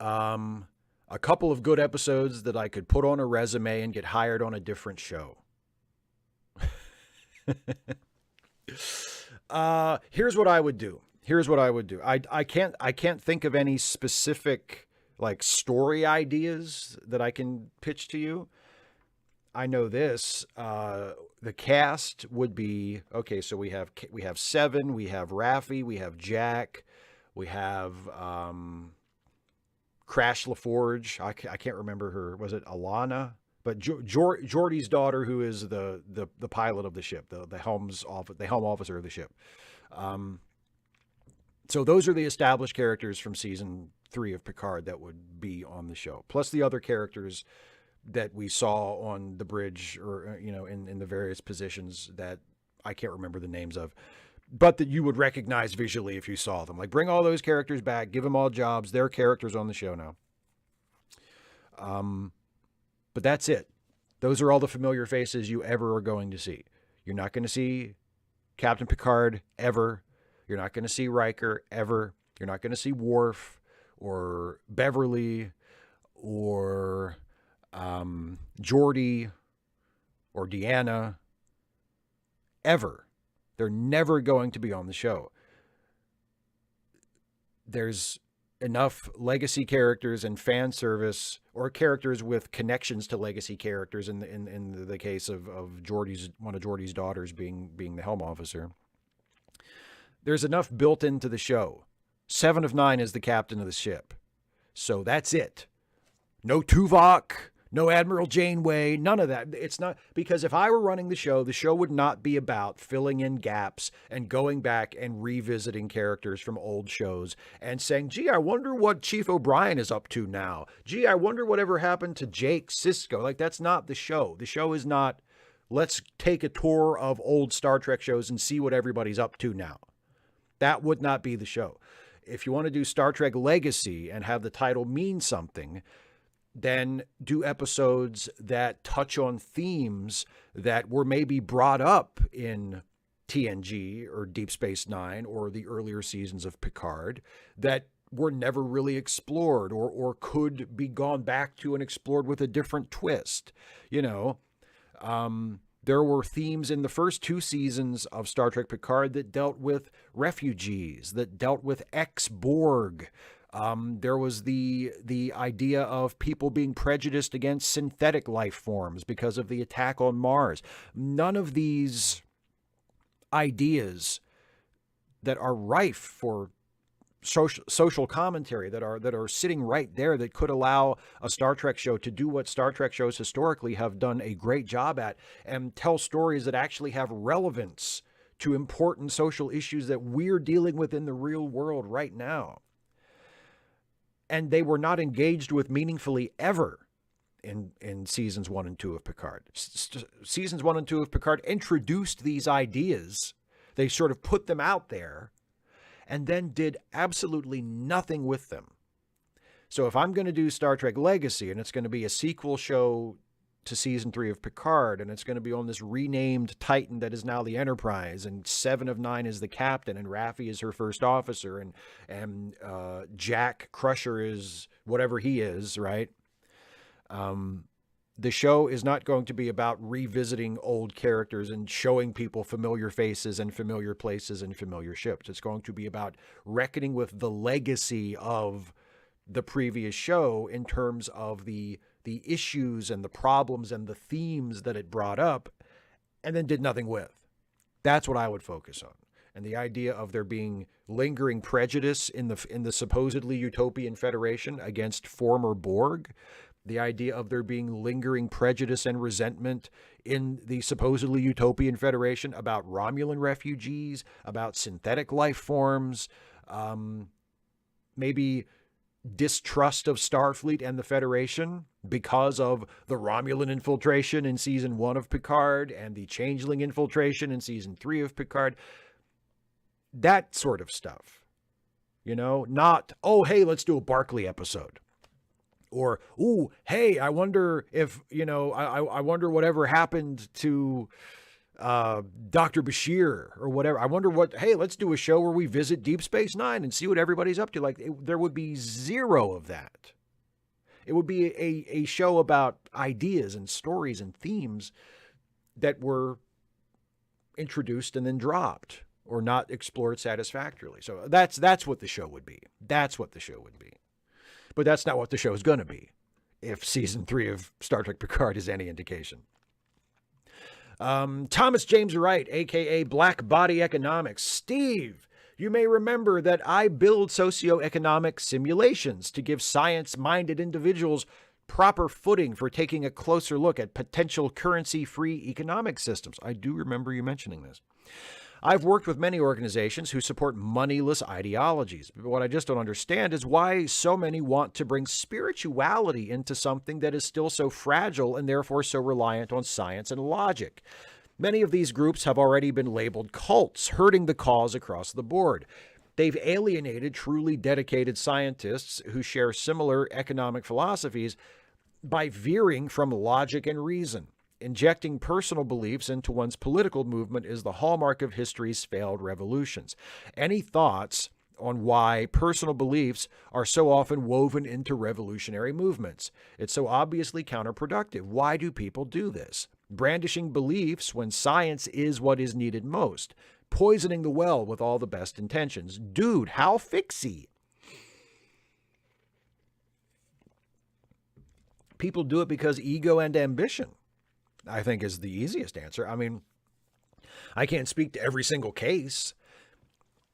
A couple of good episodes that I could put on a resume and get hired on a different show. Here's what I would do. I can't think of any specific like story ideas that I can pitch to you. I know this. The cast would be okay. So we have Seven, we have Raffi, we have Jack, we have Crash LaForge. I can't remember her. Was it Alana? But Geordi's daughter, who is the pilot of the ship, the helm officer of the ship. So those are the established characters from season 3 of Picard that would be on the show, plus the other characters that we saw on the bridge or in the various positions that I can't remember the names of, but that you would recognize visually if you saw them. Like, bring all those characters back, give them all jobs. They're characters on the show now. But that's it. Those are all the familiar faces you ever are going to see. You're not going to see Captain Picard ever. You're not going to see Riker ever. You're not going to see Worf or Beverly or Geordi or Deanna ever. They're never going to be on the show. There's enough legacy characters and fan service, or characters with connections to legacy characters in the case of one of Geordi's daughters being the helm officer. There's enough built into the show. 7 of 9 is the captain of the ship. So that's it. No Tuvok, no Admiral Janeway, none of that. It's not, because if I were running the show would not be about filling in gaps and going back and revisiting characters from old shows and saying, gee, I wonder what Chief O'Brien is up to now. Gee, I wonder whatever happened to Jake Sisko. Like, that's not the show. The show is not, let's take a tour of old Star Trek shows and see what everybody's up to now. That would not be the show. If you want to do Star Trek Legacy and have the title mean something, then do episodes that touch on themes that were maybe brought up in TNG or Deep Space Nine or the earlier seasons of Picard that were never really explored, or could be gone back to and explored with a different twist. You know, there were themes in the first 2 seasons of Star Trek Picard that dealt with refugees, that dealt with ex-Borg. There was the idea of people being prejudiced against synthetic life forms because of the attack on Mars. None of these ideas that are rife for social commentary, that are sitting right there, that could allow a Star Trek show to do what Star Trek shows historically have done a great job at, and tell stories that actually have relevance to important social issues that we're dealing with in the real world right now. And they were not engaged with meaningfully ever in seasons 1 and 2 of Picard. Seasons 1 and 2 of Picard introduced these ideas. They sort of put them out there and then did absolutely nothing with them. So if I'm going to do Star Trek Legacy, and it's going to be a sequel show to season 3 of Picard, and it's going to be on this renamed Titan that is now the Enterprise, and 7 of 9 is the captain, and Raffi is her first officer, and Jack Crusher is whatever he is, right? The show is not going to be about revisiting old characters and showing people familiar faces and familiar places and familiar ships. It's going to be about reckoning with the legacy of the previous show in terms of the issues and the problems and the themes that it brought up, and then did nothing with. That's what I would focus on. And the idea of there being lingering prejudice in the supposedly utopian Federation against former Borg, the idea of there being lingering prejudice and resentment in the supposedly utopian Federation about Romulan refugees, about synthetic life forms, maybe distrust of Starfleet and the Federation because of the Romulan infiltration in season 1 of Picard and the Changeling infiltration in season 3 of Picard. That sort of stuff, you know, not, oh, hey, let's do a Barclay episode. Or, ooh, hey, I wonder if, you know, I wonder whatever happened to Dr. Bashir or whatever. I wonder what, hey, let's do a show where we visit Deep Space Nine and see what everybody's up to. Like, there would be zero of that. It would be a show about ideas and stories and themes that were introduced and then dropped or not explored satisfactorily. So that's what the show would be. That's what the show would be. But that's not what the show is going to be, if season 3 of Star Trek Picard is any indication. Thomas James Wright, a.k.a. Black Body Economics. Steve, you may remember that I build socioeconomic simulations to give science-minded individuals proper footing for taking a closer look at potential currency-free economic systems. I do remember you mentioning this. I've worked with many organizations who support moneyless ideologies, but what I just don't understand is why so many want to bring spirituality into something that is still so fragile and therefore so reliant on science and logic. Many of these groups have already been labeled cults, hurting the cause across the board. They've alienated truly dedicated scientists who share similar economic philosophies by veering from logic and reason. Injecting personal beliefs into one's political movement is the hallmark of history's failed revolutions. Any thoughts on why personal beliefs are so often woven into revolutionary movements. It's so obviously counterproductive. Why do people do this? Brandishing beliefs when science is what is needed most. Poisoning the well with all the best intentions. Dude, how fixie? People do it because ego and ambition, I think, is the easiest answer. I mean, I can't speak to every single case,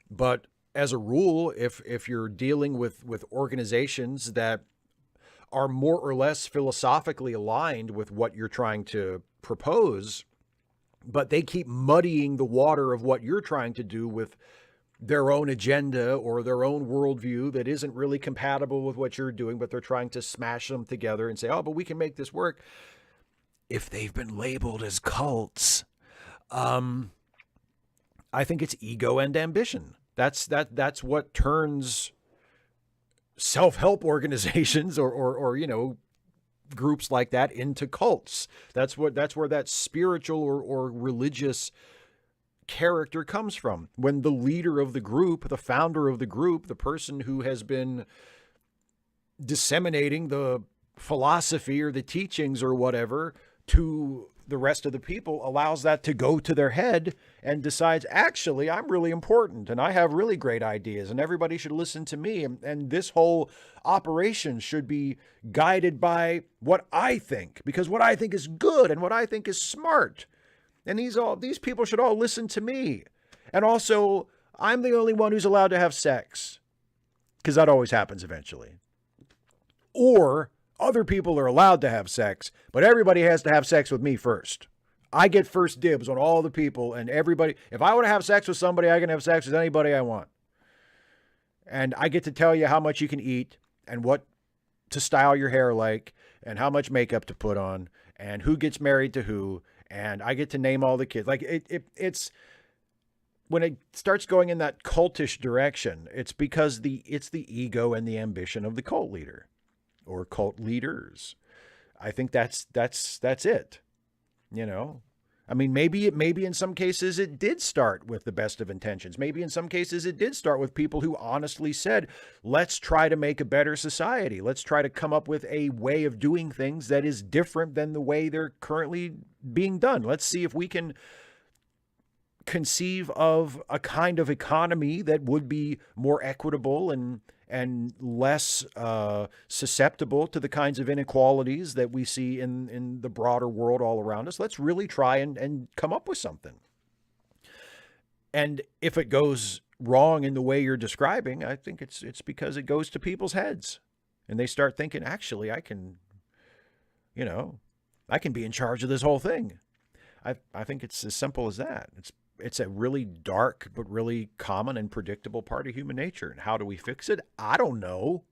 but as a rule, if you're dealing with organizations that are more or less philosophically aligned with what you're trying to propose, but they keep muddying the water of what you're trying to do with their own agenda or their own worldview that isn't really compatible with what you're doing, but they're trying to smash them together and say, oh, but we can make this work. If they've been labeled as cults, I think it's ego and ambition. That's what turns self-help organizations or you know, groups like that into cults. That's where that spiritual or religious character comes from. When the leader of the group, the founder of the group, the person who has been disseminating the philosophy or the teachings or whatever to the rest of the people, allows that to go to their head and decides, actually, I'm really important and I have really great ideas and everybody should listen to me. And this whole operation should be guided by what I think, because what I think is good and what I think is smart. And these people should all listen to me. And also, I'm the only one who's allowed to have sex, because that always happens eventually. Or other people are allowed to have sex, but everybody has to have sex with me first. I get first dibs on all the people and everybody. If I want to have sex with somebody, I can have sex with anybody I want. And I get to tell you how much you can eat and what to style your hair like and how much makeup to put on and who gets married to who. And I get to name all the kids. Like it's when it starts going in that cultish direction, it's because it's the ego and the ambition of the cult leader or cult leaders. I think that's it. You know, I mean, maybe in some cases it did start with the best of intentions. Maybe in some cases it did start with people who honestly said, let's try to make a better society. Let's try to come up with a way of doing things that is different than the way they're currently being done. Let's see if we can conceive of a kind of economy that would be more equitable and less susceptible to the kinds of inequalities that we see in the broader world all around us. Let's really try and come up with something. And if it goes wrong in the way you're describing, I think it's because it goes to people's heads and they start thinking, actually, I can be in charge of this whole thing. I think it's as simple as that. It's a really dark, but really common and predictable part of human nature. And how do we fix it? I don't know.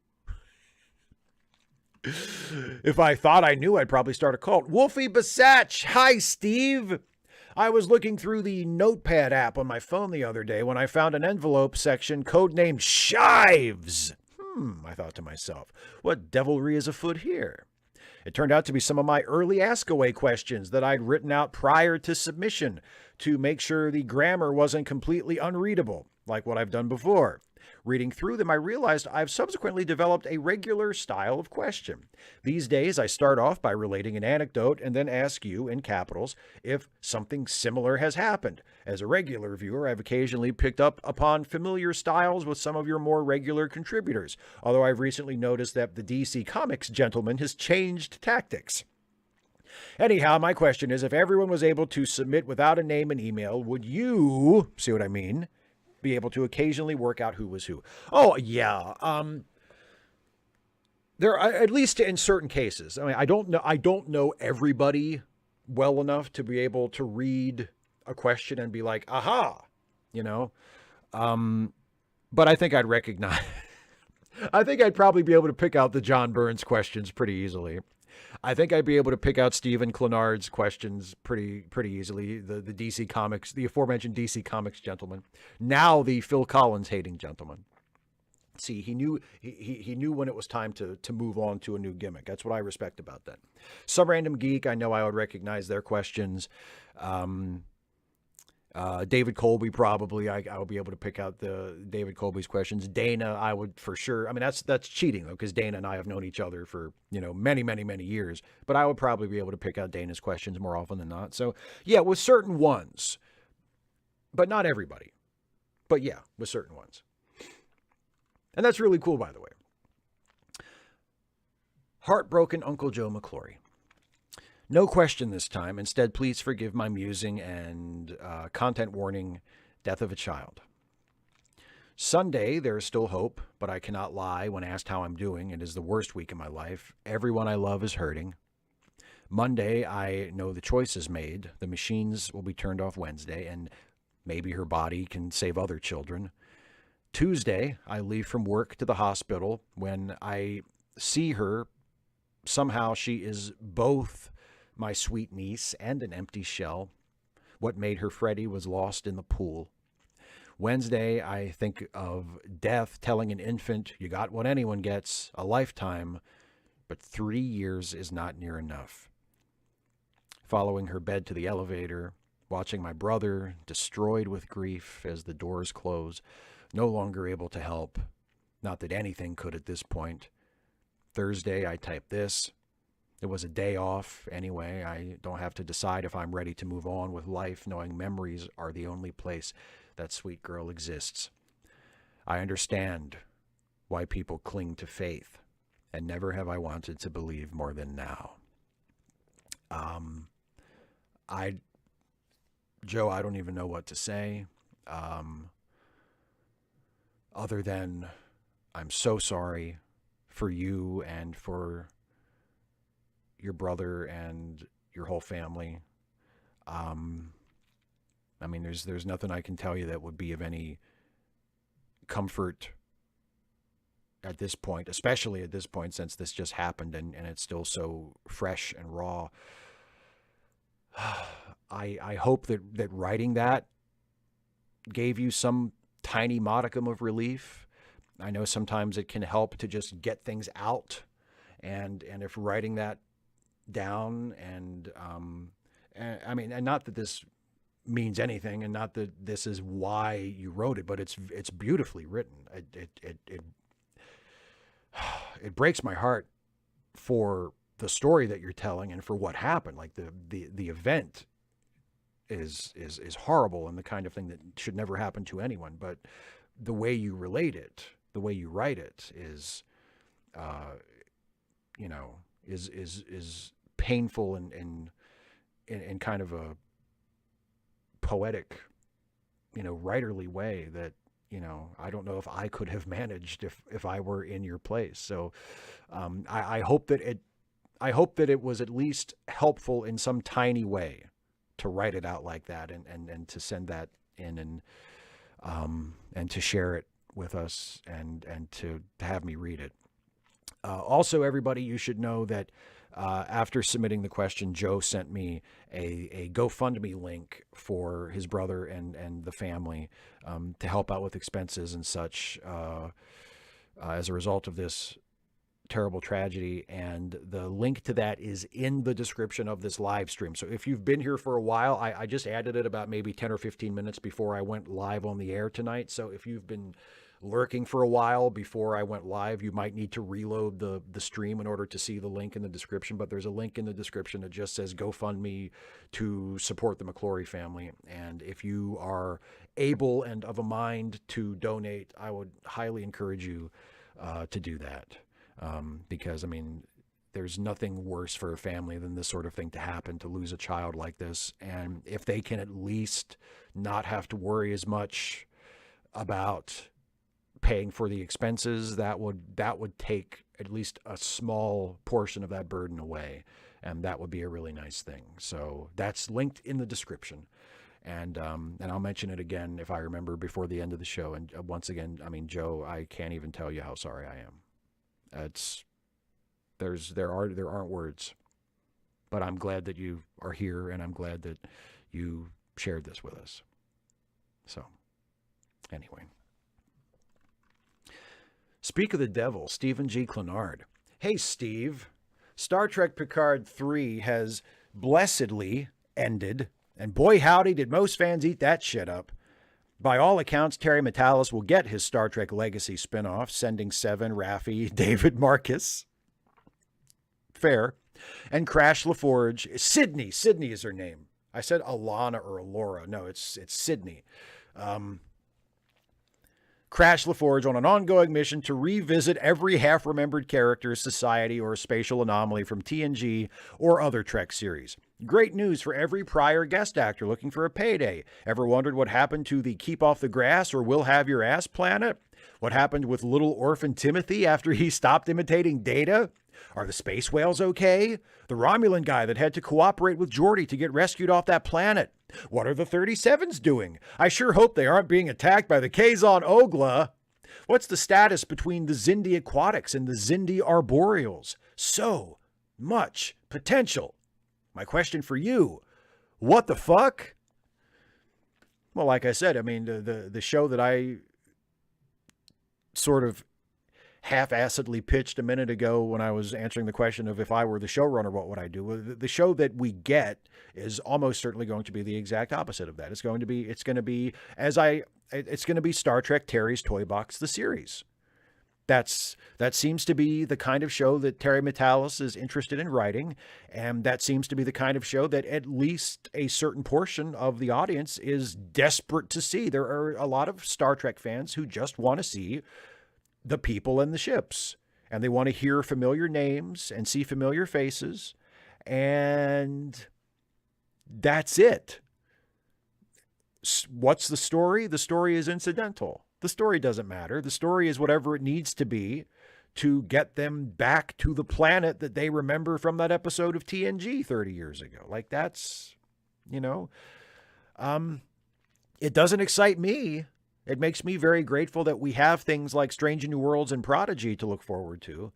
If I thought I knew, I'd probably start a cult. Wolfie Basach. Hi, Steve. I was looking through the Notepad app on my phone the other day when I found an envelope section codenamed Shives. I thought to myself, what devilry is afoot here? It turned out to be some of my early ask-away questions that I'd written out prior to submission to make sure the grammar wasn't completely unreadable, like what I've done before. Reading through them, I realized I've subsequently developed a regular style of question. These days, I start off by relating an anecdote and then ask you, in capitals, if something similar has happened. As a regular viewer, I've occasionally picked up upon familiar styles with some of your more regular contributors, although I've recently noticed that the DC Comics gentleman has changed tactics. Anyhow, my question is, if everyone was able to submit without a name and email, would you, see what I mean, be able to occasionally work out who was who? Oh, yeah. There, at least in certain cases. I mean, I don't know everybody well enough to be able to read a question and be like, aha, but I think I'd recognize, I think I'd probably be able to pick out the John Burns questions pretty easily. I think I'd be able to pick out Stephen Clenard's questions pretty easily. The DC Comics, the aforementioned DC Comics gentleman, now the Phil Collins hating gentleman. See, he knew when it was time to move on to a new gimmick. That's what I respect about that. Some Random Geek, I know I would recognize their questions. David Colby, probably. I'll be able to pick out the David Colby's questions. Dana, I would for sure. I mean, that's cheating, though, because Dana and I have known each other for, many, many, many years. But I would probably be able to pick out Dana's questions more often than not. So, yeah, with certain ones, but not everybody. But, yeah, with certain ones. And that's really cool, by the way. Heartbroken Uncle Joe McClory. No question this time. Instead, please forgive my musing and content warning, death of a child. Sunday, there is still hope, but I cannot lie when asked how I'm doing. It is the worst week of my life. Everyone I love is hurting. Monday, I know the choice is made. The machines will be turned off Wednesday, and maybe her body can save other children. Tuesday, I leave from work to the hospital. When I see her, somehow she is both my sweet niece and an empty shell. What made her Freddie was lost in the pool. Wednesday, I think of death telling an infant, you got what anyone gets, a lifetime, but 3 years is not near enough. Following her bed to the elevator, watching my brother destroyed with grief as the doors close, no longer able to help. Not that anything could at this point. Thursday, I type this. It was a day off anyway. I don't have to decide if I'm ready to move on with life, knowing memories are the only place that sweet girl exists. I understand why people cling to faith, and never have I wanted to believe more than now. Joe, I don't even know what to say, other than I'm so sorry for you and for your brother and your whole family. I mean, there's nothing I can tell you that would be of any comfort at this point, especially at this point, since this just happened and it's still so fresh and raw. I hope that writing that gave you some tiny modicum of relief. I know sometimes it can help to just get things out, and if writing that down and I mean, and not that this means anything, and not that this is why you wrote it, but it's beautifully written. It breaks my heart for the story that you're telling and for what happened. Like the event is horrible and the kind of thing that should never happen to anyone. But the way you relate it, the way you write it is is painful and in kind of a poetic, writerly way that, I don't know if I could have managed if I were in your place. So I hope that it was at least helpful in some tiny way to write it out like that and to send that in and to share it with us and to have me read it. Also, everybody, you should know that after submitting the question, Joe sent me a GoFundMe link for his brother and the family to help out with expenses and such as a result of this terrible tragedy. And the link to that is in the description of this live stream. So if you've been here for a while, I just added it about maybe 10 or 15 minutes before I went live on the air tonight. So if you've been lurking for a while before I went live, you might need to reload the stream in order to see the link in the description. But there's a link in the description that just says GoFundMe to support the McClory family. And if you are able and of a mind to donate, I would highly encourage you to do that. Because, I mean, there's nothing worse for a family than this sort of thing to happen, to lose a child like this. And if they can at least not have to worry as much about paying for the expenses, that would take at least a small portion of that burden away, and that would be a really nice thing. So that's linked in the description, and I'll mention it again if I remember before the end of the show. And once again, I mean, Joe, I can't even tell you how sorry I am. There aren't words, but I'm glad that you are here, and I'm glad that you shared this with us. So anyway. Speak of the devil, Stephen G. Clenard. Hey, Steve. Star Trek Picard 3 has blessedly ended And boy, howdy, did most fans eat that shit up. By all accounts, Terry Matalas will get his Star Trek Legacy spinoff, sending Seven, Raffi, David Marcus. Fair. And Crash LaForge. Sydney is her name. I said Alana or Alora. No, it's Sydney. Crash LaForge on an ongoing mission to revisit every half-remembered character, society, or spatial anomaly from TNG or other Trek series. Great news for every prior guest actor looking for a payday. Ever wondered what happened to the Keep Off the Grass or We'll Have Your Ass planet? What happened with little orphan Timothy after he stopped imitating Data? Are the space whales okay? The Romulan guy that had to cooperate with Geordi to get rescued off that planet? What are the 37s doing? I sure hope they aren't being attacked by the Kazon Ogla. What's the status between the Xindi Aquatics and the Xindi Arboreals? So much potential. My question for you, what the fuck? Well, like I said, I mean, the show that I sort of half-assedly pitched a minute ago when I was answering the question of if I were the showrunner, what would I do? Well, the show that we get is almost certainly going to be the exact opposite of that. It's going to be Star Trek Terry's Toy Box, the series. That seems to be the kind of show that Terry Matalas is interested in writing, and that seems to be the kind of show that at least a certain portion of the audience is desperate to see. There are a lot of Star Trek fans who just want to see the people and the ships, and they want to hear familiar names and see familiar faces, and that's it. What's the story? The story is incidental. The story doesn't matter. The story is whatever it needs to be to get them back to the planet that they remember from that episode of TNG 30 years ago. Like, that's, it doesn't excite me. It makes me very grateful that we have things like Strange New Worlds and Prodigy to look forward to,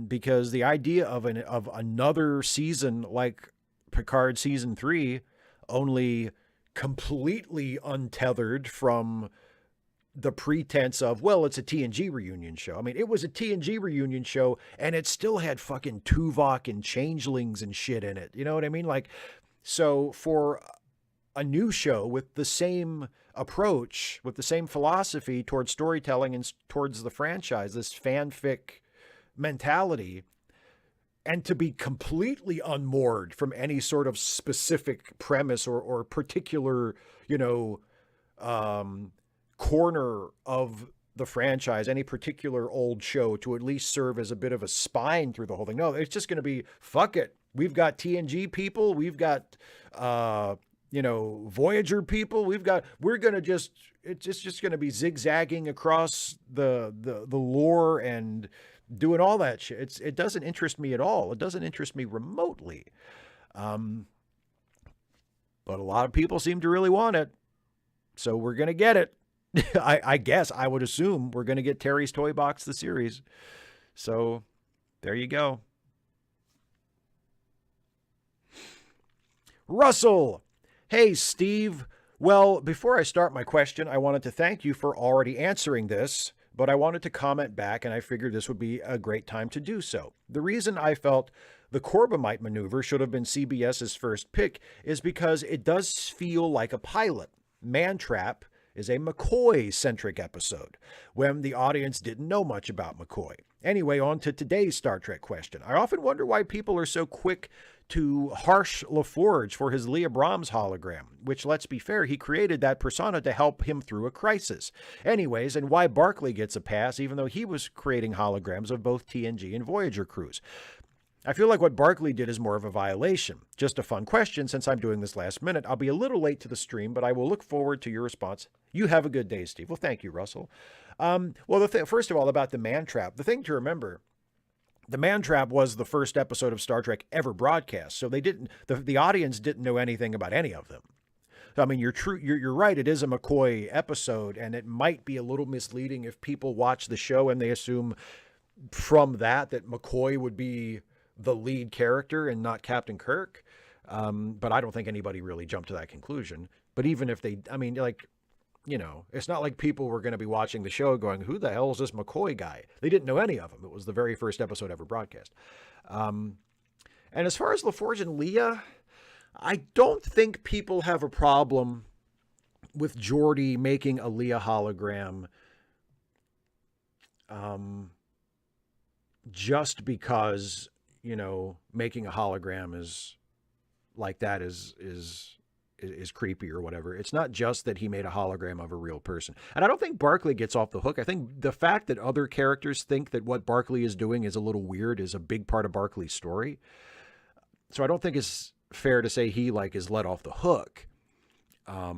because the idea of another season like Picard season 3, only completely untethered from the pretense of, well, it's a TNG reunion show. I mean, it was a TNG reunion show, and it still had fucking Tuvok and changelings and shit in it. You know what I mean? Like, so for a new show with the same approach, with the same philosophy towards storytelling and towards the franchise, this fanfic mentality, and to be completely unmoored from any sort of specific premise or particular, corner of the franchise, any particular old show, to at least serve as a bit of a spine through the whole thing. No, it's just going to be, fuck it. We've got TNG people. We've got, Voyager people. It's just going to be zigzagging across the lore and doing all that shit. It doesn't interest me at all. It doesn't interest me remotely. But a lot of people seem to really want it. So we're going to get it. I guess I would assume we're going to get Terry's Toy Box, the series. So there you go. Russell. Hey, Steve. Well, before I start my question, I wanted to thank you for already answering this, but I wanted to comment back, and I figured this would be a great time to do so. The reason I felt the Corbomite maneuver should have been CBS's first pick is because it does feel like a pilot. Mantrap is a McCoy-centric episode, when the audience didn't know much about McCoy. Anyway, on to today's Star Trek question. I often wonder why people are so quick to harsh LaForge for his Leah Brahms hologram, which, let's be fair, he created that persona to help him through a crisis. Anyways, and why Barclay gets a pass even though he was creating holograms of both TNG and Voyager crews. I feel like what Barclay did is more of a violation. Just a fun question since I'm doing this last minute. I'll be a little late to the stream, but I will look forward to your response. You have a good day, Steve. Well, thank you, Russell. First of all, about the Man-Trap, the thing to remember, the Man-Trap was the first episode of Star Trek ever broadcast, so the audience didn't know anything about any of them. I mean, you're right. It is a McCoy episode, and it might be a little misleading if people watch the show and they assume from that McCoy would be the lead character and not Captain Kirk. But I don't think anybody really jumped to that conclusion. But even if they, I mean, like, it's not like people were going to be watching the show going, who the hell is this McCoy guy? They didn't know any of them. It was the very first episode ever broadcast. And as far as LaForge and Leah, I don't think people have a problem with Geordi making a Leah hologram just because, you know, making a hologram is like that is creepy or whatever. It's not just that he made a hologram of a real person. And I don't think Barclay gets off the hook. I think the fact that other characters think that what Barclay is doing is a little weird is a big part of Barclay's story. So I don't think it's fair to say he like is let off the hook. I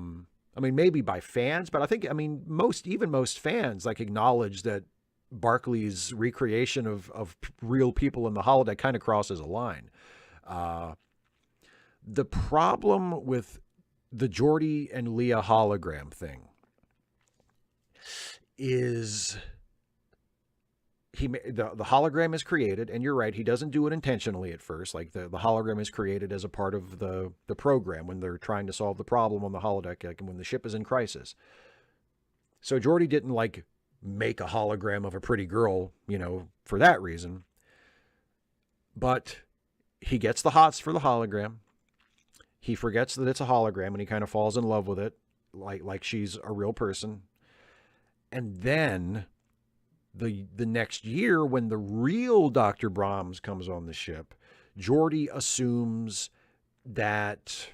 mean, maybe by fans, but I think, I mean, most fans like acknowledge that Barclay's recreation of real people in the holodeck kind of crosses a line. The problem with the Geordi and Leah hologram thing is the hologram is created, and you're right, he doesn't do it intentionally at first. Like the hologram is created as a part of the program when they're trying to solve the problem on the holodeck, like when the ship is in crisis. So Geordi didn't like make a hologram of a pretty girl, you know, for that reason. But he gets the hots for the hologram. He forgets that it's a hologram and he kind of falls in love with it, like she's a real person. And then the next year, when the real Dr. Brahms comes on the ship, Geordi assumes that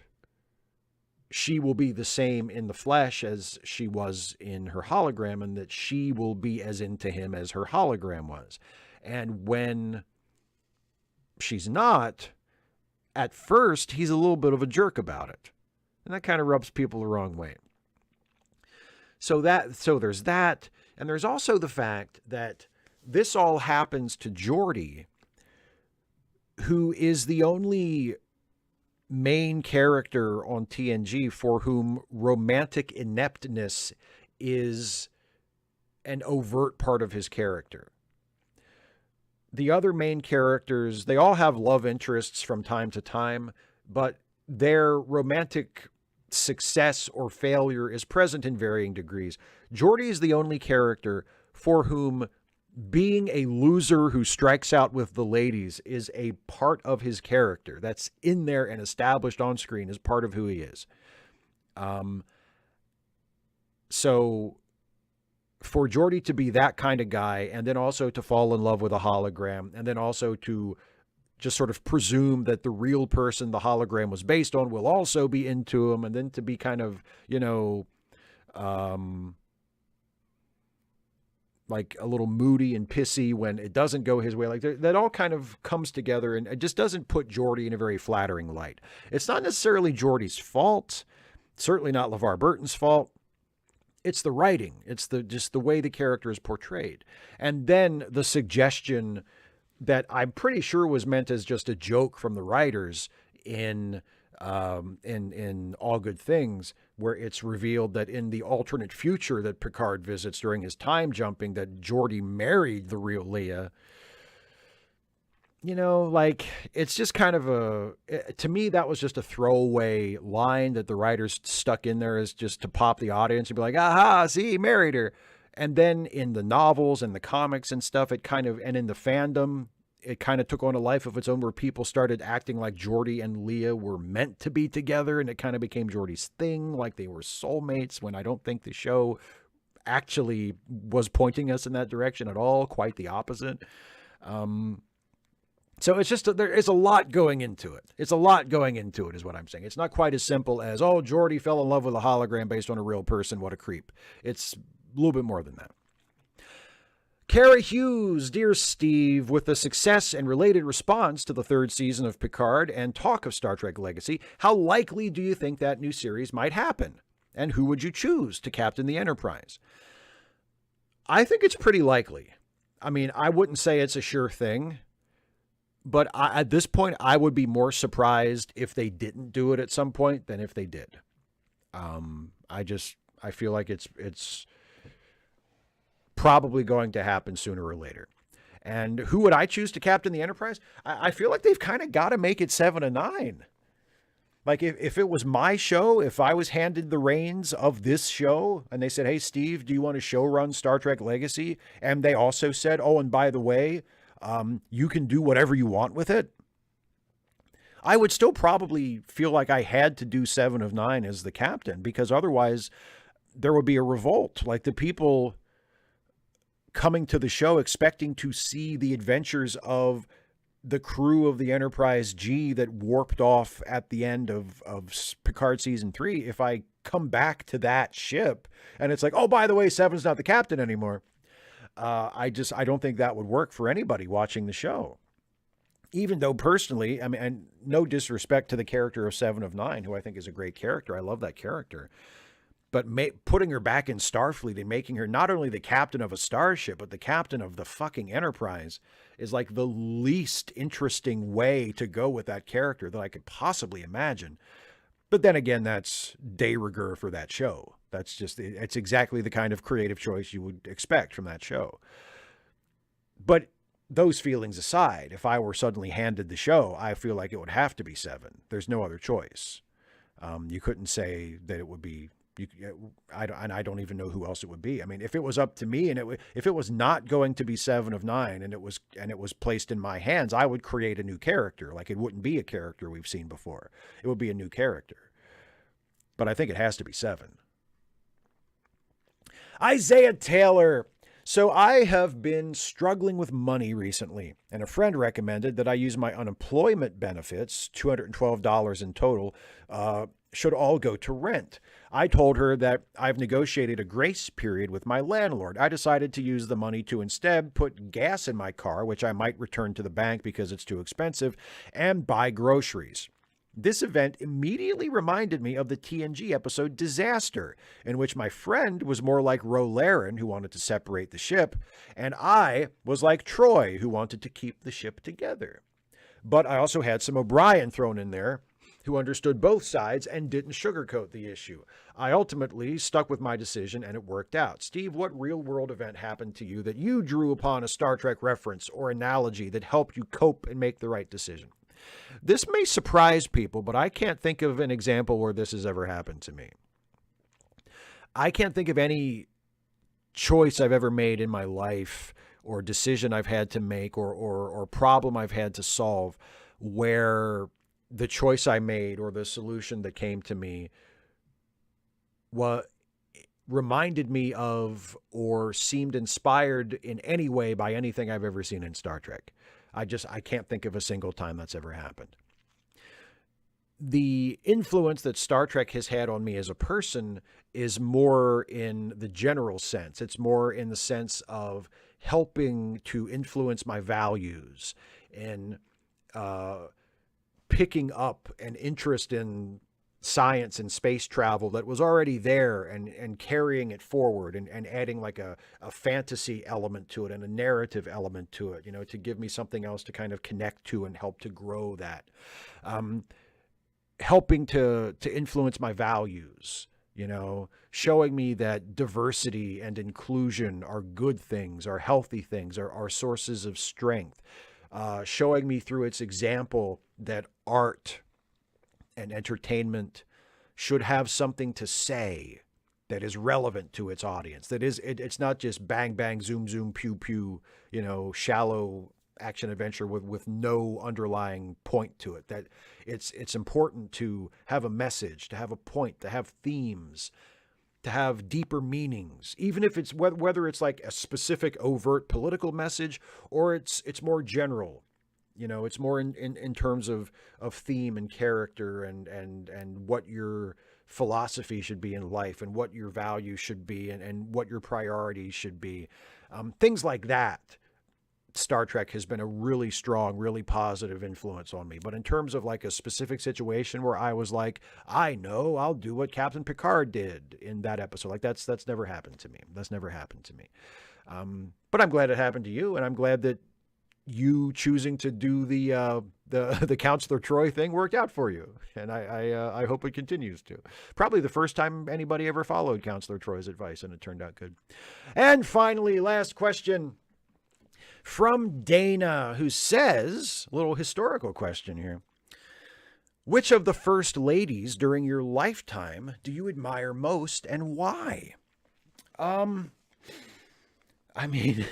she will be the same in the flesh as she was in her hologram, and that she will be as into him as her hologram was. And when she's not, at first, he's a little bit of a jerk about it. And that kind of rubs people the wrong way. So there's that. And there's also the fact that this all happens to Geordi, who is the only main character on TNG for whom romantic ineptness is an overt part of his character. The other main characters, they all have love interests from time to time, but their romantic success or failure is present in varying degrees. Geordi is the only character for whom being a loser who strikes out with the ladies is a part of his character. That's in there and established on screen as part of who he is. So for Geordi to be that kind of guy, and then also to fall in love with a hologram, and then also to just sort of presume that the real person the hologram was based on will also be into him, and then to be kind of, you know, like a little moody and pissy when it doesn't go his way. Like that all kind of comes together, and it just doesn't put Geordi in a very flattering light. It's not necessarily Geordi's fault. Certainly not LeVar Burton's fault. It's the writing. It's just the way the character is portrayed. And then the suggestion that I'm pretty sure was meant as just a joke from the writers in All Good Things, where it's revealed that in the alternate future that Picard visits during his time jumping, that Geordi married the real Leah. You know, like, it's just kind of to me, that was just a throwaway line that the writers stuck in there as just to pop the audience and be like, aha, see, he married her. And then in the novels and the comics and stuff, it kind of, and in the fandom, it kind of took on a life of its own, where people started acting like Geordi and Leah were meant to be together, and it kind of became Geordi's thing, like they were soulmates, when I don't think the show actually was pointing us in that direction at all. Quite the opposite. So it's just, there is a lot going into it. It's a lot going into it is what I'm saying. It's not quite as simple as, oh, Geordi fell in love with a hologram based on a real person. What a creep. It's a little bit more than that. Kara Hughes, dear Steve, with the success and related response to the third season of Picard and talk of Star Trek Legacy, how likely do you think that new series might happen? And who would you choose to captain the Enterprise? I think it's pretty likely. I mean, I wouldn't say it's a sure thing, but at this point, I would be more surprised if they didn't do it at some point than if they did. I feel like it's probably going to happen sooner or later. And who would I choose to captain the Enterprise? I feel like they've kind of got to make it 7 to 9. Like if it was my show, if I was handed the reins of this show and they said, hey, Steve, do you want to show run Star Trek Legacy? And they also said, oh, and by the way, you can do whatever you want with it. I would still probably feel like I had to do 7 of 9 as the captain, because otherwise there would be a revolt. Like the people coming to the show expecting to see the adventures of the crew of the Enterprise G that warped off at the end of Picard season 3. If I come back to that ship and it's like, oh, by the way, Seven's not the captain anymore. I don't think that would work for anybody watching the show. Even though personally, I mean, and no disrespect to the character of 7 of 9, who I think is a great character. I love that character. But putting her back in Starfleet and making her not only the captain of a starship, but the captain of the fucking Enterprise is like the least interesting way to go with that character that I could possibly imagine. But then again, that's de rigueur for that show. That's just, it's exactly the kind of creative choice you would expect from that show. But those feelings aside, if I were suddenly handed the show, I feel like it would have to be 7. There's no other choice. You couldn't say that it would be, I don't even know who else it would be. I mean, if it was up to me and if it was not going to be 7 of 9 and it was placed in my hands, I would create a new character. Like it wouldn't be a character we've seen before. It would be a new character. But I think it has to be 7. Isaiah Taylor. So I have been struggling with money recently, and a friend recommended that I use my unemployment benefits, $212 in total, should all go to rent. I told her that I've negotiated a grace period with my landlord. I decided to use the money to instead put gas in my car, which I might return to the bank because it's too expensive, and buy groceries. This event immediately reminded me of the TNG episode Disaster, in which my friend was more like Rolaren, who wanted to separate the ship, and I was like Troy, who wanted to keep the ship together. But I also had some O'Brien thrown in there, who understood both sides and didn't sugarcoat the issue. I ultimately stuck with my decision, and it worked out. Steve, what real-world event happened to you that you drew upon a Star Trek reference or analogy that helped you cope and make the right decision? This may surprise people, but I can't think of an example where this has ever happened to me. I can't think of any choice I've ever made in my life or decision I've had to make or problem I've had to solve where the choice I made or the solution that came to me reminded me of or seemed inspired in any way by anything I've ever seen in Star Trek. I can't think of a single time that's ever happened. The influence that Star Trek has had on me as a person is more in the general sense. It's more in the sense of helping to influence my values and picking up an interest in science and space travel that was already there and carrying it forward and adding like a fantasy element to it and a narrative element to it, to give me something else to kind of connect to and help to grow that. Helping to influence my values, showing me that diversity and inclusion are good things, are healthy things, are sources of strength. Showing me through its example that art and entertainment should have something to say that is relevant to its audience. That is, it's not just bang, bang, zoom, zoom, pew, pew, shallow action adventure with no underlying point to it. That it's important to have a message, to have a point, to have themes, to have deeper meanings, even if it's whether it's like a specific overt political message or it's more general. It's more in terms of theme and character and what your philosophy should be in life and what your values should be and what your priorities should be. Things like that. Star Trek has been a really strong, really positive influence on me. But in terms of like a specific situation where I was like, I know I'll do what Captain Picard did in that episode. Like that's never happened to me. That's never happened to me. But I'm glad it happened to you. And I'm glad that you choosing to do the Counselor Troy thing worked out for you. And I hope it continues to. Probably the first time anybody ever followed Counselor Troy's advice, and it turned out good. And finally, last question from Dana, who says, a little historical question here. Which of the first ladies during your lifetime do you admire most and why? I mean,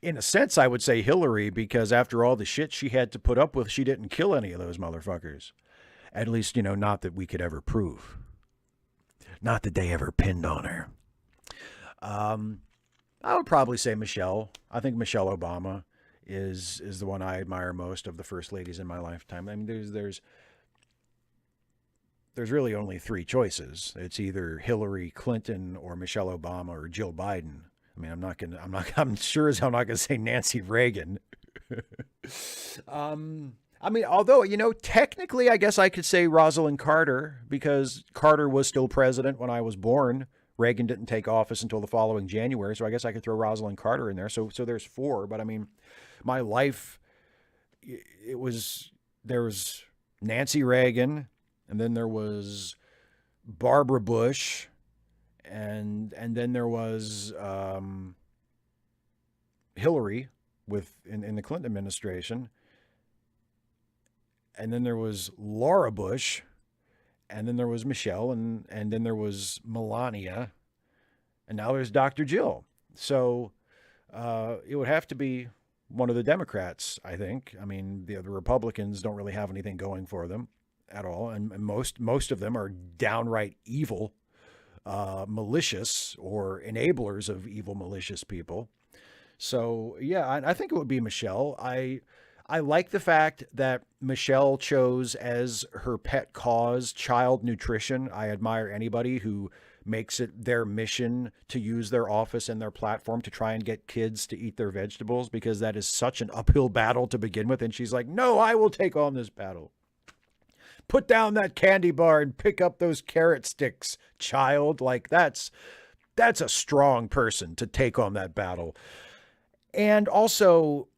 In a sense, I would say Hillary, because after all the shit she had to put up with, she didn't kill any of those motherfuckers. At least, not that we could ever prove. Not that they ever pinned on her. I would probably say Michelle. I think Michelle Obama is the one I admire most of the first ladies in my lifetime. I mean, there's really only three choices. It's either Hillary Clinton or Michelle Obama or Jill Biden. I mean, I'm sure as hell not gonna say Nancy Reagan. I mean, although, technically I guess I could say Rosalind Carter, because Carter was still president when I was born. Reagan didn't take office until the following January, so I guess I could throw Rosalind Carter in there. So there's four, but I mean, my life, there was Nancy Reagan, and then there was Barbara Bush, and then there was Hillary in the Clinton administration, and then there was Laura Bush, and then there was Michelle, and then there was Melania, and now there's Dr. Jill. So it would have to be one of the Democrats, I think. I mean, the Republicans don't really have anything going for them at all, and most of them are downright evil, malicious, or enablers of evil, malicious people. So yeah, I think it would be Michelle. I like the fact that Michelle chose as her pet cause child nutrition. I admire anybody who makes it their mission to use their office and their platform to try and get kids to eat their vegetables, because that is such an uphill battle to begin with. And she's like, no, I will take on this battle. Put down that candy bar and pick up those carrot sticks, child. Like that's a strong person to take on that battle. And also,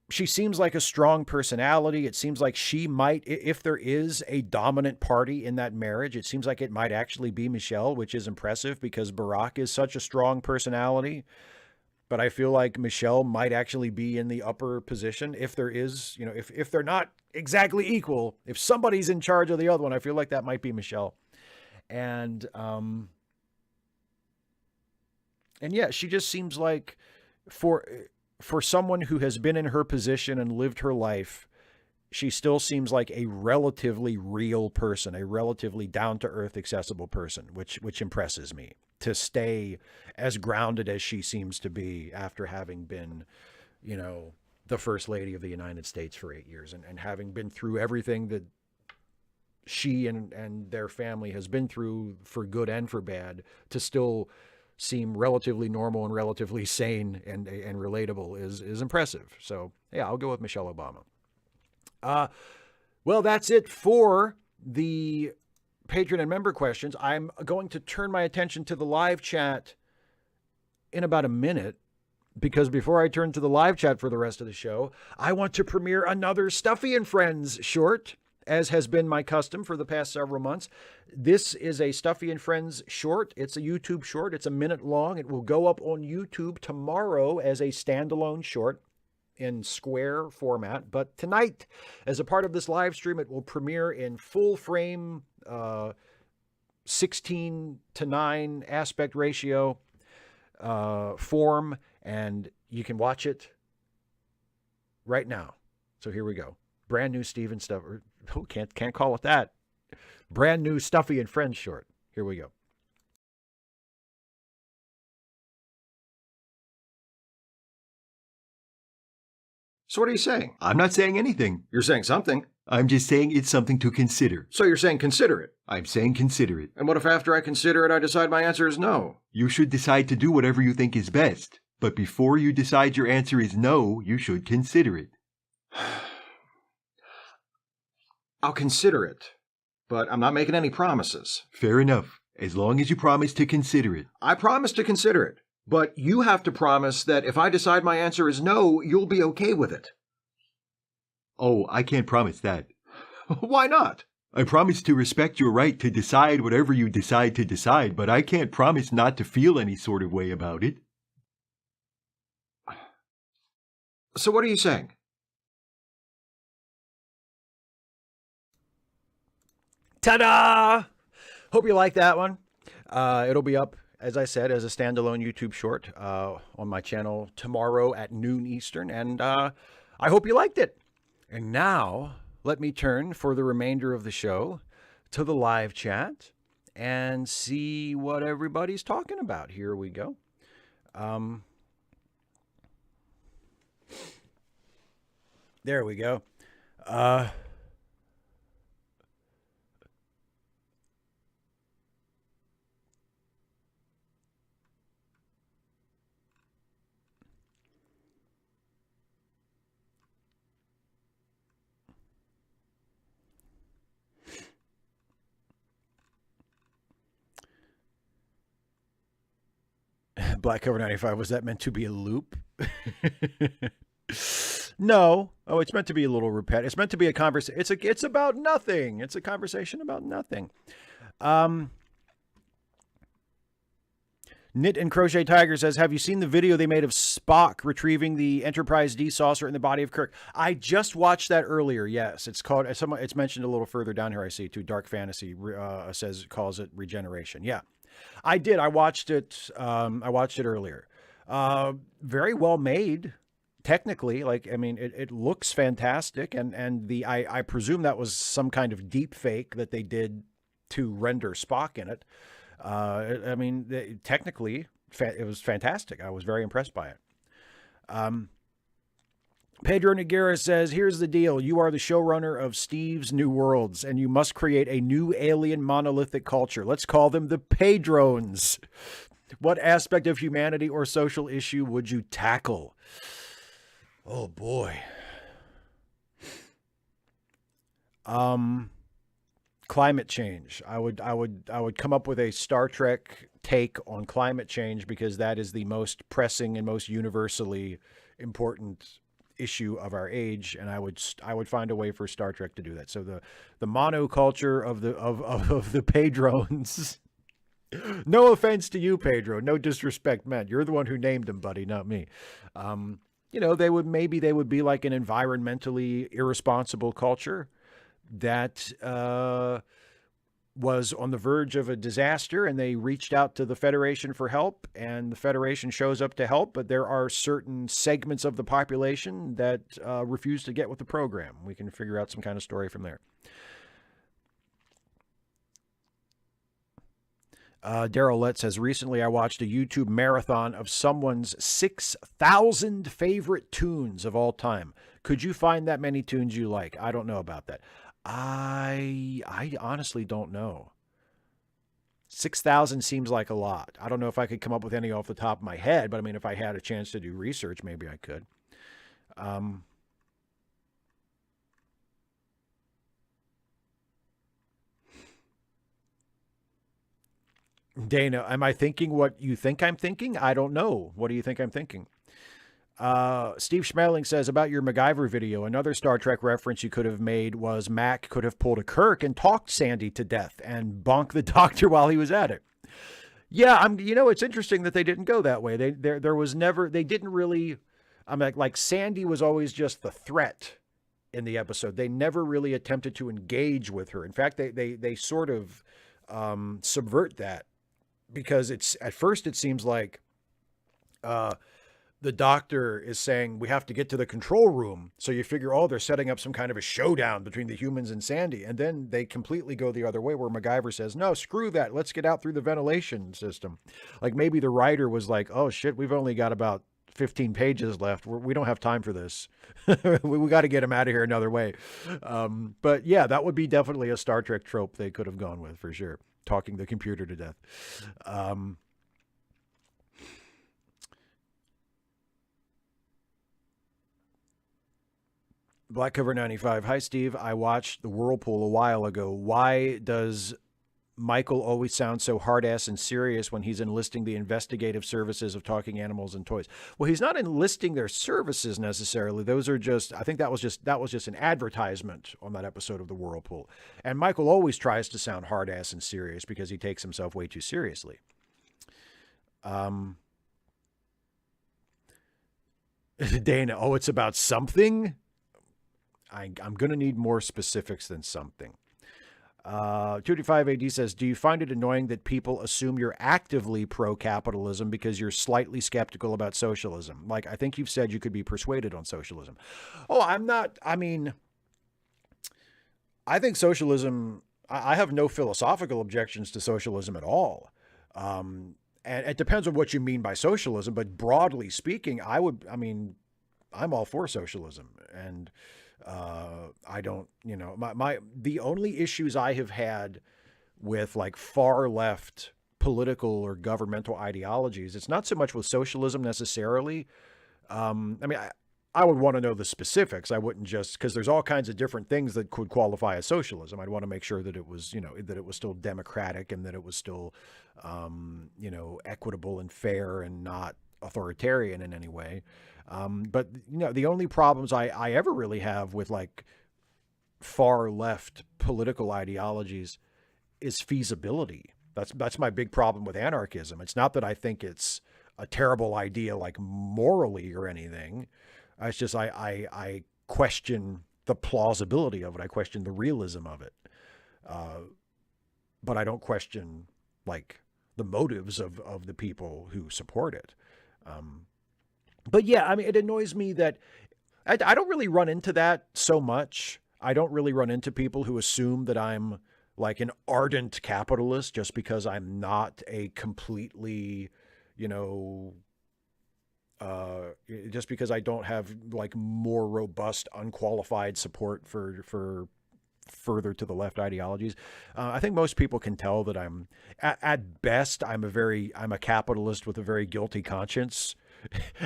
she seems like a strong personality. It seems like she might, if there is a dominant party in that marriage, it seems like it might actually be Michelle, which is impressive because Barack is such a strong personality. But I feel like Michelle might actually be in the upper position if there is, if they're not exactly equal, if somebody's in charge of the other one, I feel like that might be Michelle. And yeah, she just seems like for someone who has been in her position and lived her life, she still seems like a relatively real person, a relatively down-to-earth, accessible person, which impresses me, to stay as grounded as she seems to be after having been, the First Lady of the United States for 8 years and having been through everything that she and their family has been through for good and for bad, to still seem relatively normal and relatively sane and relatable is impressive. So yeah, I'll go with Michelle Obama. Well, that's it for the patron and member questions. I'm going to turn my attention to the live chat in about a minute, because before I turn to the live chat for the rest of the show, I want to premiere another Stuffy and Friends short, as has been my custom for the past several months. This is a Stuffy and Friends short. It's a YouTube short. It's a minute long. It will go up on YouTube tomorrow as a standalone short in square format. But tonight, as a part of this live stream, it will premiere in full frame, 16:9 aspect ratio form, and you can watch it right now. So here we go. Brand new Steven stuff. Can't call it that. Brand new Stuffy and Friends short. Here we go. So what are you saying?
I'm not saying anything.
You're saying something.
I'm just saying it's something to consider.
So you're saying consider it.
I'm saying consider it.
And what if after I consider it, I decide my answer is no?
You should decide to do whatever you think is best. But before you decide your answer is no, you should consider it.
I'll consider it, but I'm not making any promises.
Fair enough, as long as you promise to consider it.
I promise to consider it, but you have to promise that if I decide my answer is no, you'll be okay with it.
Oh, I can't promise that.
Why not?
I promise to respect your right to decide whatever you decide to decide, but I can't promise not to feel any sort of way about it.
So what are you saying? Ta-da! Hope you like that one. It'll be up as I said, as a standalone YouTube short on my channel tomorrow at noon Eastern. And I hope you liked it. And now let me turn for the remainder of the show to the live chat and see what everybody's talking about. Here we go. There we go. Black Cover 95, was that meant to be a loop? No. Oh, it's meant to be a little repetitive. It's meant to be a conversation. It's about nothing. It's a conversation about nothing. Knit and Crochet Tiger says, have you seen the video they made of Spock retrieving the Enterprise D saucer in the body of Kirk? I just watched that earlier. Yes, it's called. It's mentioned a little further down here. I see too. Dark Fantasy calls it regeneration. Yeah, I did. I watched it. I watched it earlier. Very well made. Technically, like, I mean, it looks fantastic, and I presume that was some kind of deep fake that they did to render Spock in it. I mean, technically, it was fantastic. I was very impressed by it. Pedro Noguera says, here's the deal. You are the showrunner of Steve's New Worlds, and you must create a new alien monolithic culture. Let's call them the Pedrones. What aspect of humanity or social issue would you tackle? Oh, boy. Climate change. I would come up with a Star Trek take on climate change, because that is the most pressing and most universally important issue of our age, and I would find a way for Star Trek to do that. So the monoculture of the Pedrones. No offense to you, Pedro. No disrespect meant. You're the one who named them, buddy, not me. You know, they would be like an environmentally irresponsible culture that was on the verge of a disaster, and they reached out to the Federation for help, and the Federation shows up to help, but there are certain segments of the population that refuse to get with the program. We can figure out some kind of story from there. Daryl Lett says, recently I watched a YouTube marathon of someone's 6,000 favorite tunes of all time. Could you find that many tunes you like? I don't know about that. I honestly don't know. 6,000 seems like a lot. I don't know if I could come up with any off the top of my head, but I mean, if I had a chance to do research, maybe I could. Dana, am I thinking what you think I'm thinking? I don't know. What do you think I'm thinking? Steve Schmeling says, about your MacGyver video, another Star Trek reference you could have made was Mac could have pulled a Kirk and talked Sandy to death and bonked the doctor while he was at it. Yeah, you know, it's interesting that they didn't go that way. They didn't really, like Sandy was always just the threat in the episode. They never really attempted to engage with her. In fact, they sort of subvert that, because at first it seems like the doctor is saying we have to get to the control room. So you figure, oh, they're setting up some kind of a showdown between the humans and Sandy. And then they completely go the other way, where MacGyver says, no, screw that. Let's get out through the ventilation system. Like maybe the writer was like, oh shit, we've only got about 15 pages left. We don't have time for this. we got to get him out of here another way. But yeah, that would be definitely a Star Trek trope they could have gone with for sure. Talking the computer to death. Black Cover 95. Hi, Steve. I watched The Whirlpool a while ago. Why does Michael always sound so hard-ass and serious when he's enlisting the investigative services of talking animals and toys? Well, he's not enlisting their services necessarily. Those are just, I think that was just an advertisement on that episode of The Whirlpool. And Michael always tries to sound hard-ass and serious because he takes himself way too seriously. Dana, oh, it's about something? I'm going to need more specifics than something. 255 AD says, do you find it annoying that people assume you're actively pro-capitalism because you're slightly skeptical about socialism? Like, I think you've said you could be persuaded on socialism. Oh, I'm not. I mean, I think socialism, I have no philosophical objections to socialism at all. And it depends on what you mean by socialism, but broadly speaking, I'm all for socialism. And I don't, the only issues I have had with like far left political or governmental ideologies, it's not so much with socialism necessarily. I would want to know the specifics. I wouldn't just, because there's all kinds of different things that could qualify as socialism. I'd want to make sure that it was, that it was still democratic and that it was still, equitable and fair and not authoritarian in any way. But the only problems I ever really have with like far left political ideologies is feasibility. That's my big problem with anarchism. It's not that I think it's a terrible idea, like morally or anything. It's just, I question the plausibility of it. I question the realism of it. But I don't question like the motives of the people who support it. But yeah, I mean, it annoys me that I don't really run into that so much. I don't really run into people who assume that I'm like an ardent capitalist just because I'm not a completely, just because I don't have like more robust, unqualified support for further to the left ideologies. I think most people can tell that I'm at best, I'm a capitalist with a very guilty conscience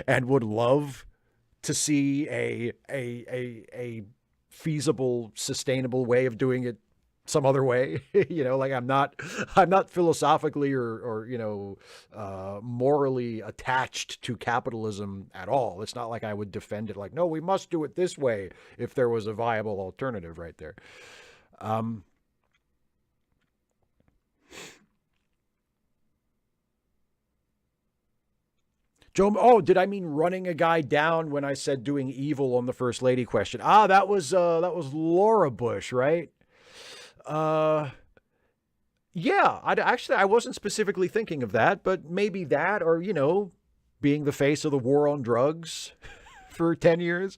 and would love to see a feasible, sustainable way of doing it some other way. Like I'm not philosophically or morally attached to capitalism at all. It's not like I would defend it like, no, we must do it this way if there was a viable alternative right there. Joe, oh, did I mean running a guy down when I said doing evil on the First Lady question? That was Laura Bush, right? Yeah, I wasn't specifically thinking of that, but maybe that, or, being the face of the war on drugs for 10 years.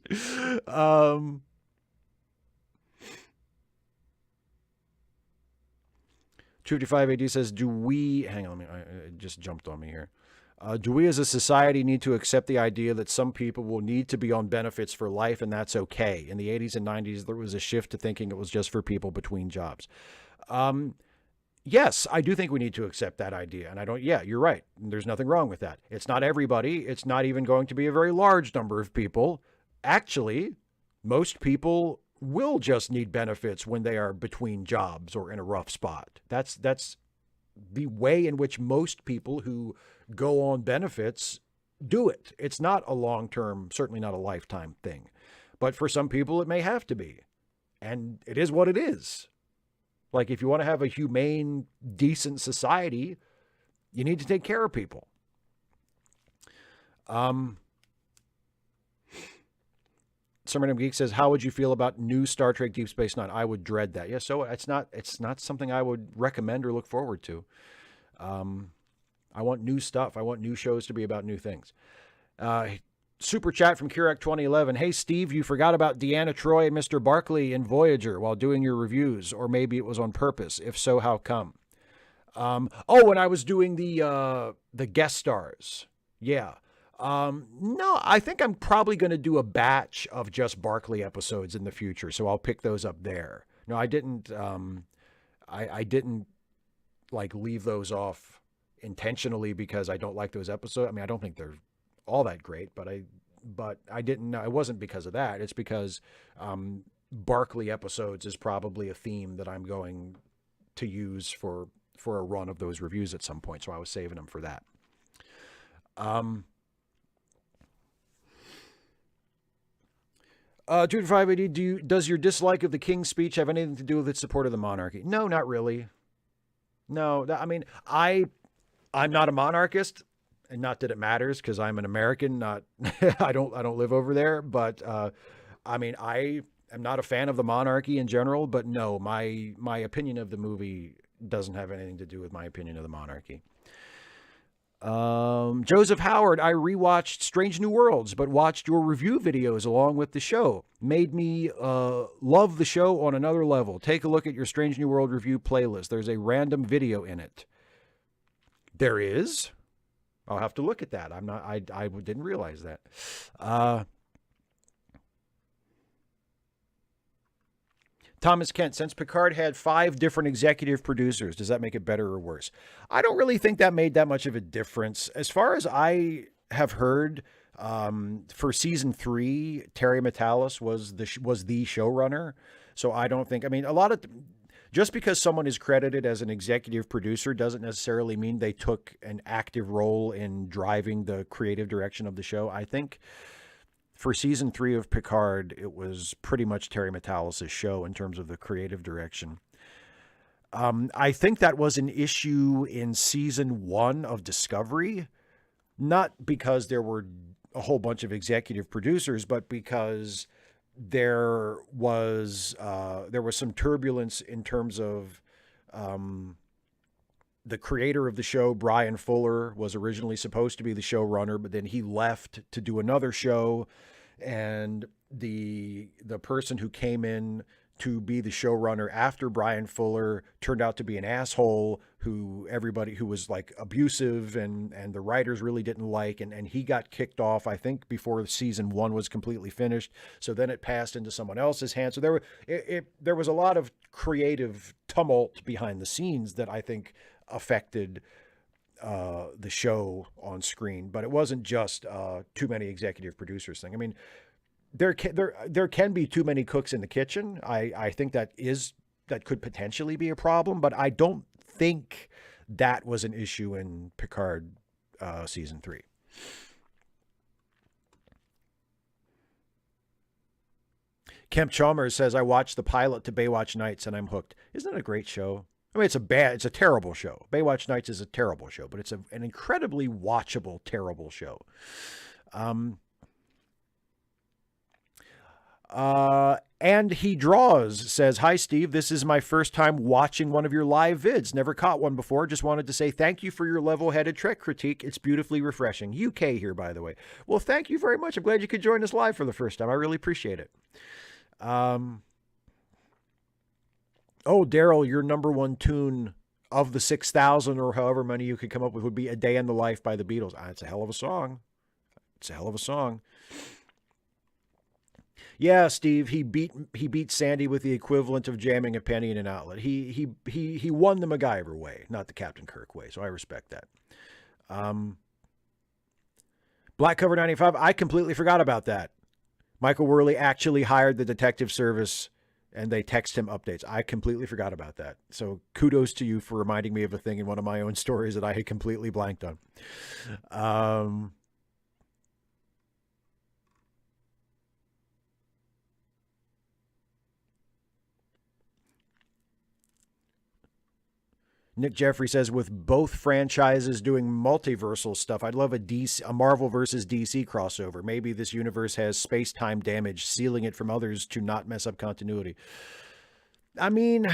255 AD says, hang on, it just jumped on me here. Do we as a society need to accept the idea that some people will need to be on benefits for life and that's okay? In the 80s and 90s, there was a shift to thinking it was just for people between jobs. Yes, I do think we need to accept that idea. And you're right. There's nothing wrong with that. It's not everybody. It's not even going to be a very large number of people. Actually, most people will just need benefits when they are between jobs or in a rough spot. That's the way in which most people who go on benefits do it. It's not a long-term, certainly not a lifetime thing. But for some people, it may have to be. And it is what it is. Like, if you want to have a humane, decent society, you need to take care of people. Summer Geek says, how would you feel about new Star Trek Deep Space Nine? I would dread that. Yeah, so it's not something I would recommend or look forward to. I want new stuff. I want new shows to be about new things. Super chat from Kirek 2011. Hey, Steve, you forgot about Deanna Troi and Mr. Barkley in Voyager while doing your reviews, or maybe it was on purpose. If so, how come? When I was doing the guest stars. Yeah. No, I think I'm probably going to do a batch of just Barkley episodes in the future. So I'll pick those up there. No, I didn't, I didn't like leave those off intentionally because I don't like those episodes. I mean, I don't think they're all that great, but I didn't know. It wasn't because of that. It's because, Barkley episodes is probably a theme that I'm going to use for a run of those reviews at some point. So I was saving them for that. 2-580, does your dislike of the King's speech have anything to do with its support of the monarchy? No, not really. No, I mean, I'm not a monarchist, and not that it matters because I'm an American, not I don't live over there, but I mean, I am not a fan of the monarchy in general, but no, my opinion of the movie doesn't have anything to do with my opinion of the monarchy. Joseph Howard, I rewatched Strange New Worlds, but watched your review videos along with the show. Made me love the show on another level. Take a look at your Strange New World review playlist. There's a random video in it. There is? I'll have to look at that. I didn't realize that. Thomas Kent, since Picard had 5 different executive producers, does that make it better or worse? I don't really think that made that much of a difference. As far as I have heard, for season 3, Terry Matalas was the showrunner. So I don't think, I mean, just because someone is credited as an executive producer doesn't necessarily mean they took an active role in driving the creative direction of the show. I think for season 3 of Picard, it was pretty much Terry Matalas' show in terms of the creative direction. I think that was an issue in season 1 of Discovery, not because there were a whole bunch of executive producers, but because there was some turbulence in terms of the creator of the show. Brian Fuller was originally supposed to be the showrunner, but then he left to do another show, and the person who came in to be the showrunner after Brian Fuller turned out to be an asshole who was like abusive and the writers really didn't like, and he got kicked off, I think, before season 1 was completely finished. So then it passed into someone else's hands. So there was a lot of creative tumult behind the scenes that I think affected the show on screen, but it wasn't just too many executive producers thing. I mean, there can be too many cooks in the kitchen. I think that could potentially be a problem, but I don't think that was an issue in Picard season 3. Kemp Chalmers says, I watched the pilot to Baywatch Nights and I'm hooked. Isn't it a great show? I mean, it's a terrible show. Baywatch Nights is a terrible show, but it's an incredibly watchable, terrible show. And he draws says, hi, Steve. This is my first time watching one of your live vids. Never caught one before. Just wanted to say thank you for your level-headed Trek critique. It's beautifully refreshing. UK here, by the way. Well, thank you very much. I'm glad you could join us live for the first time. I really appreciate it. Oh, Daryl, your number one tune of the 6,000 or however many you could come up with would be A Day in the Life by the Beatles. It's a hell of a song. It's a hell of a song. Yeah, Steve, he beat Sandy with the equivalent of jamming a penny in an outlet. He won the MacGyver way, not the Captain Kirk way, so I respect that. Black Cover 95, I completely forgot about that. Michael Worley actually hired the detective service and they text him updates. I completely forgot about that. So kudos to you for reminding me of a thing in one of my own stories that I had completely blanked on. Nick Jeffrey says, with both franchises doing multiversal stuff, I'd love a Marvel versus DC crossover. Maybe this universe has space-time damage, sealing it from others to not mess up continuity. I mean,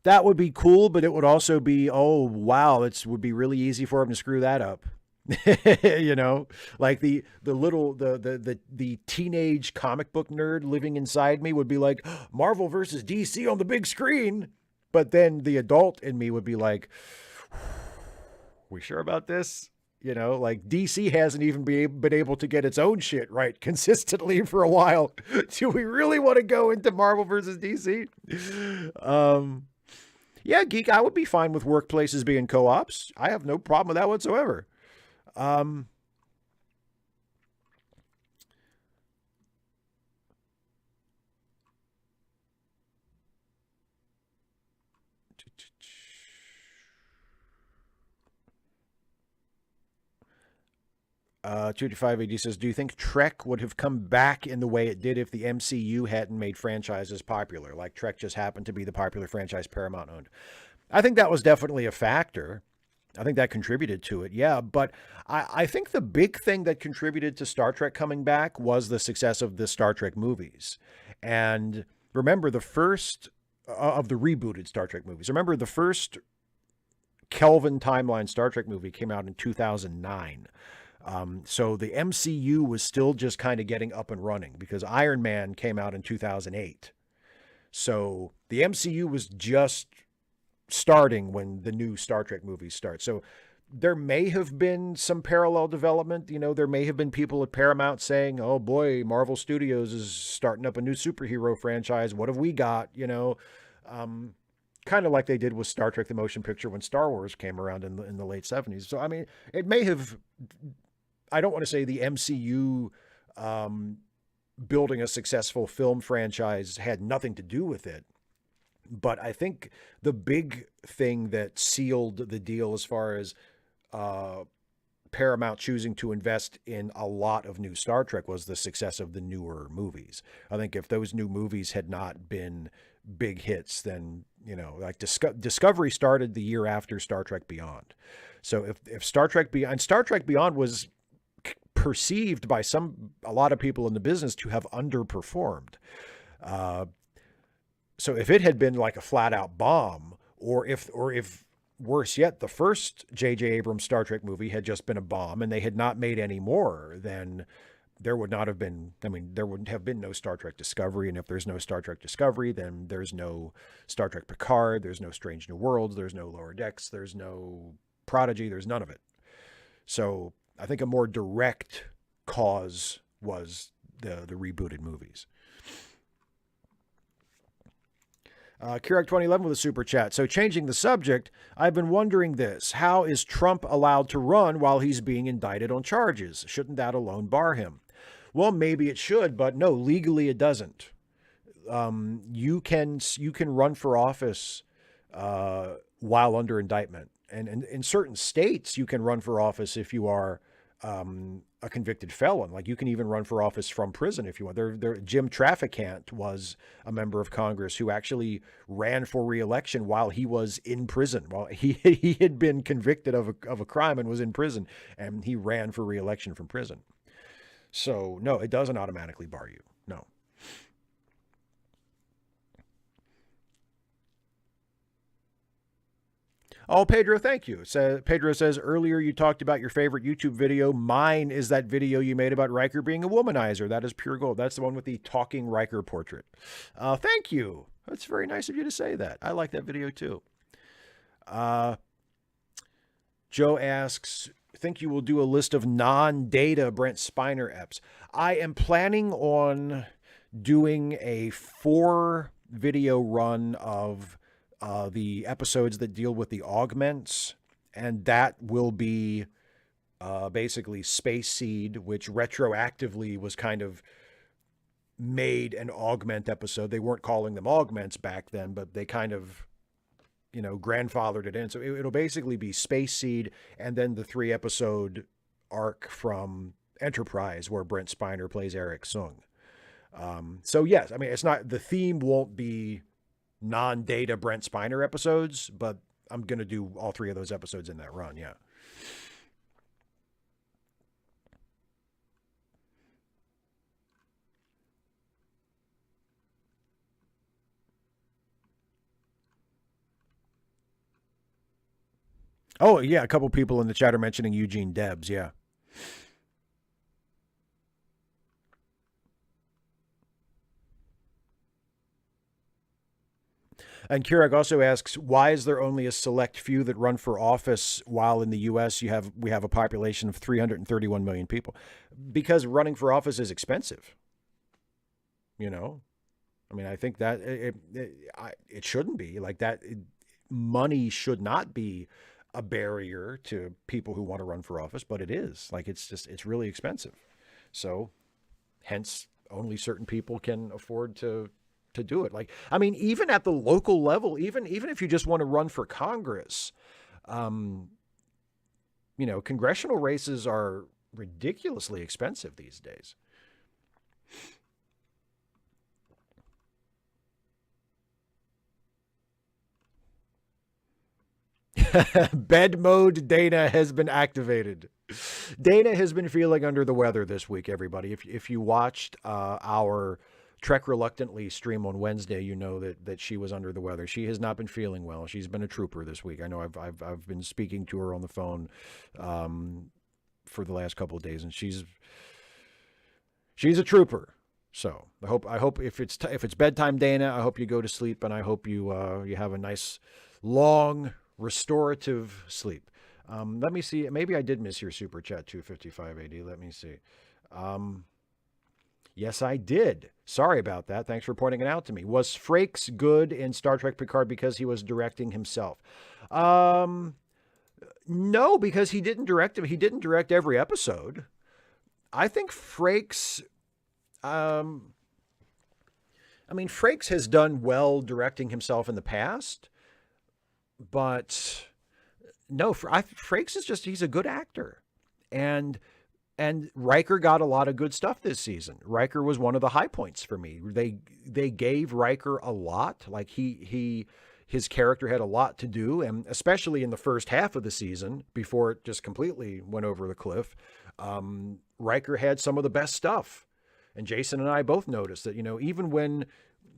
that would be cool, but it would also be, oh, wow, would be really easy for him to screw that up. You know, like the teenage comic book nerd living inside me would be like, Marvel versus DC on the big screen. But then the adult in me would be like, we sure about this? You know, like DC hasn't even been able to get its own shit right consistently for a while. Do we really want to go into Marvel versus DC? Yeah, Geek, I would be fine with workplaces being co-ops. I have no problem with that whatsoever. 285 AD says, do you think Trek would have come back in the way it did if the MCU hadn't made franchises popular? Like Trek just happened to be the popular franchise Paramount owned. I think that was definitely a factor. I think that contributed to it. Yeah. But I think the big thing that contributed to Star Trek coming back was the success of the Star Trek movies. And remember the first of the rebooted Star Trek movies. Remember the first Kelvin timeline Star Trek movie came out in 2009. So the MCU was still just kind of getting up and running because Iron Man came out in 2008. So the MCU was just starting when the new Star Trek movies start. So there may have been some parallel development. You know, there may have been people at Paramount saying, oh boy, Marvel Studios is starting up a new superhero franchise. What have we got? You know, kind of like they did with Star Trek, the motion picture when Star Wars came around in the late 70s. So, I mean, it may have, I don't want to say the MCU building a successful film franchise had nothing to do with it. But I think the big thing that sealed the deal as far as Paramount choosing to invest in a lot of new Star Trek was the success of the newer movies. I think if those new movies had not been big hits, then, you know, like Discovery started the year after Star Trek Beyond. So if Star Trek Beyond was perceived by a lot of people in the business to have underperformed. So if it had been like a flat out bomb, or if worse yet, the first J.J. Abrams Star Trek movie had just been a bomb and they had not made any more, then there would not have been, I mean, there wouldn't have been no Star Trek Discovery. And if there's no Star Trek Discovery, then there's no Star Trek Picard, there's no Strange New Worlds, there's no Lower Decks, there's no Prodigy, there's none of it. So I think a more direct cause was the rebooted movies. Keurig 2011 with a super chat. So changing the subject, I've been wondering this. How is Trump allowed to run while he's being indicted on charges? Shouldn't that alone bar him? Well, maybe it should, but no, legally it doesn't. You can run for office while under indictment. And in certain states, you can run for office if you are a convicted felon. Like you can even run for office from prison if you want. Jim Traficant was a member of Congress who actually ran for re-election while he was in prison. While he had been convicted of a crime and was in prison, and he ran for re-election from prison. So no, it doesn't automatically bar you. No. Oh, Pedro, thank you. Pedro says, earlier you talked about your favorite YouTube video. Mine is that video you made about Riker being a womanizer. That is pure gold. That's the one with the talking Riker portrait. Thank you. That's very nice of you to say that. I like that video too. Joe asks, think you will do a list of non-data Brent Spiner eps? I am planning on doing a 4-video run of the episodes that deal with the augments, and that will be basically Space Seed, which retroactively was kind of made an augment episode. They weren't calling them augments back then, but they kind of, you know, grandfathered it in. So it'll basically be Space Seed and then the 3-episode arc from Enterprise where Brent Spiner plays Eric Sung. So yes, I mean, it's not, the theme won't be non-data Brent Spiner episodes, but I'm going to do all 3 of those episodes in that run. Yeah. Oh yeah. A couple people in the chat are mentioning Eugene Debs. Yeah. And Keurig also asks, why is there only a select few that run for office while in the U.S. we have a population of 331 million people? Because running for office is expensive. You know, I mean, I think that it shouldn't be like that. Money should not be a barrier to people who want to run for office, but it is. Like, it's really expensive. So hence only certain people can afford to do it. Like, I mean, even at the local level, even if you just want to run for Congress, you know, congressional races are ridiculously expensive these days. Bed mode Dana has been activated. Dana has been feeling under the weather this week, everybody. If you watched our Trek Reluctantly stream on Wednesday, you know that she was under the weather. She has not been feeling well. She's been a trooper this week. I know I've been speaking to her on the phone for the last couple of days, and she's a trooper. So I hope if it's bedtime, Dana, I hope you go to sleep, and I hope you you have a nice long restorative sleep. Let me see. Maybe I did miss your super chat, 255 AD. Let me see. Yes, I did. Sorry about that. Thanks for pointing it out to me. Was Frakes good in Star Trek Picard because he was directing himself? No, because he didn't direct him. He didn't direct every episode. I think Frakes. Frakes has done well directing himself in the past, but no, Frakes is he's a good actor. And Riker got a lot of good stuff this season. Riker was one of the high points for me. They gave Riker a lot. Like his character had a lot to do, and especially in the first half of the season before it just completely went over the cliff, Riker had some of the best stuff. And Jason and I both noticed that, even when,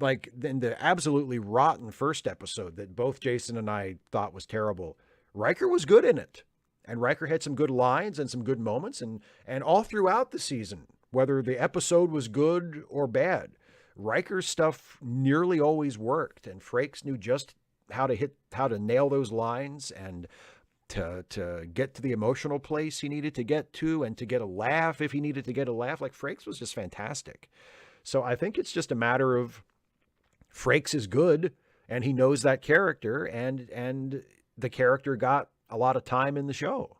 like, in the absolutely rotten first episode that both Jason and I thought was terrible, Riker was good in it. And Riker had some good lines and some good moments. And all throughout the season, whether the episode was good or bad, Riker's stuff nearly always worked. And Frakes knew just how to nail those lines and to get to the emotional place he needed to get to, and to get a laugh if he needed to get a laugh. Like, Frakes was just fantastic. So I think it's just a matter of Frakes is good and he knows that character, and the character got a lot of time in the show.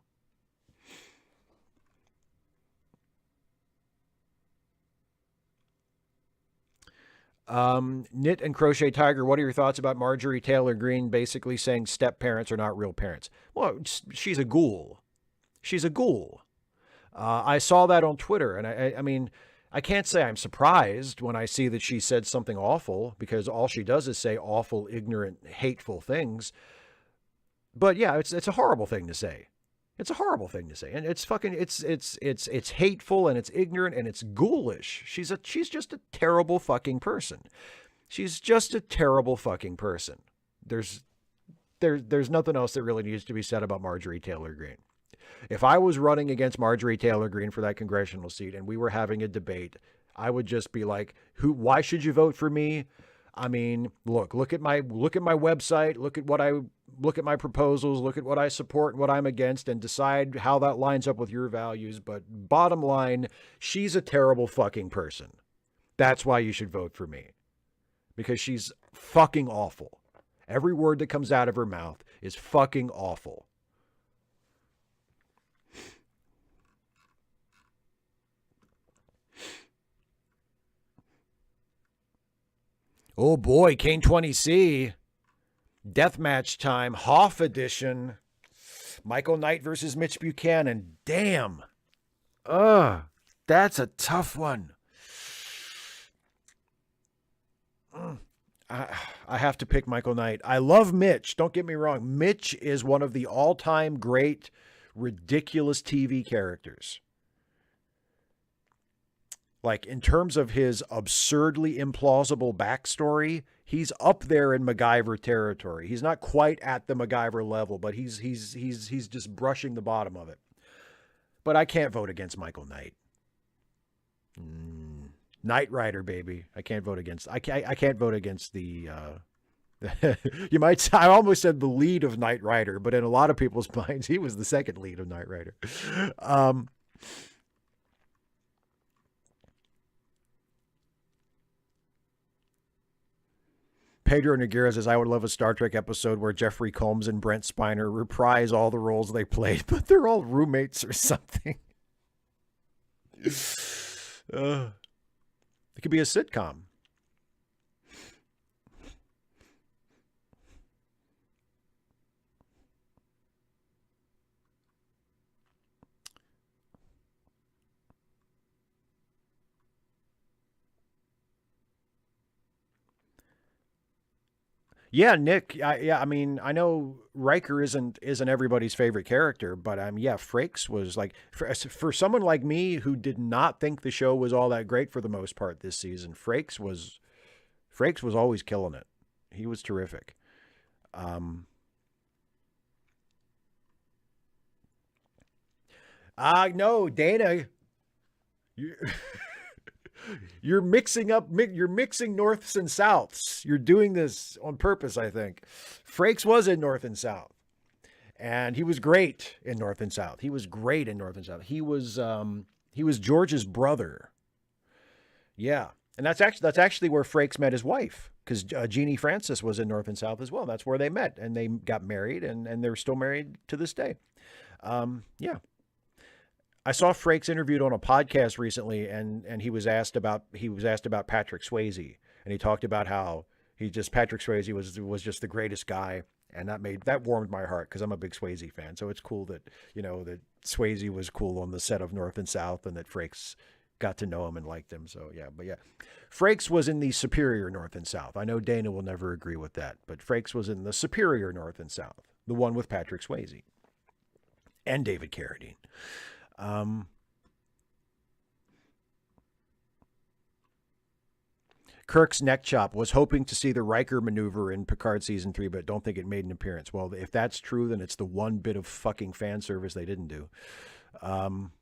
Knit and Crochet Tiger, what are your thoughts about Marjorie Taylor Greene basically saying step parents are not real parents? Well, she's a ghoul. She's a ghoul. I saw that on Twitter, and I mean, I can't say I'm surprised when I see that she said something awful, because all she does is say awful, ignorant, hateful things. But yeah, it's a horrible thing to say. It's a horrible thing to say, and it's fucking it's hateful, and it's ignorant, and it's ghoulish. She's just a terrible fucking person. She's just a terrible fucking person. There's nothing else that really needs to be said about Marjorie Taylor Greene. If I was running against Marjorie Taylor Greene for that congressional seat and we were having a debate, I would just be like, why should you vote for me? I mean, look at my website, look at my proposals, look at what I support and what I'm against, and decide how that lines up with your values. But bottom line, she's a terrible fucking person. That's why you should vote for me. Because she's fucking awful. Every word that comes out of her mouth is fucking awful. Oh boy, Kane 20C. Deathmatch time, Hoff edition. Michael Knight versus Mitch Buchanan. Damn. That's a tough one. I have to pick Michael Knight. I love Mitch. Don't get me wrong. Mitch is one of the all-time great, ridiculous TV characters. Like, in terms of his absurdly implausible backstory, he's up there in MacGyver territory. He's not quite at the MacGyver level, but he's just brushing the bottom of it. But I can't vote against Michael Knight. Knight Rider, baby. I can't vote against. I can't vote against the. You might say, I almost said the lead of Knight Rider, but in a lot of people's minds, he was the second lead of Knight Rider. Pedro Noguera says, I would love a Star Trek episode where Jeffrey Combs and Brent Spiner reprise all the roles they played, but they're all roommates or something. It could be a sitcom. Yeah, Nick. I mean, I know Riker isn't everybody's favorite character, but yeah, Frakes was like for someone like me who did not think the show was all that great for the most part this season. Frakes was always killing it. He was terrific. Um, no, Dana, you, you're mixing up. You're mixing norths and souths. You're doing this on purpose, I think. Frakes was in North and South, and he was great in North and South. He was great in North and South. He was George's brother. Yeah, and that's actually where Frakes met his wife, because Jeannie Francis was in North and South as well. That's where they met, and they got married, and they're still married to this day. Yeah. I saw Frakes interviewed on a podcast recently, and he was asked about Patrick Swayze, and he talked about how Patrick Swayze was just the greatest guy, and that warmed my heart because I'm a big Swayze fan. So it's cool that that Swayze was cool on the set of North and South, and that Frakes got to know him and liked him. So yeah, but yeah, Frakes was in the superior North and South. I know Dana will never agree with that, but Frakes was in the superior North and South, the one with Patrick Swayze and David Carradine. Um, Kirk's neck chop was hoping to see the Riker maneuver in Picard season 3, but don't think it made an appearance. Well, if that's true, then it's the one bit of fucking fan service they didn't do. Um,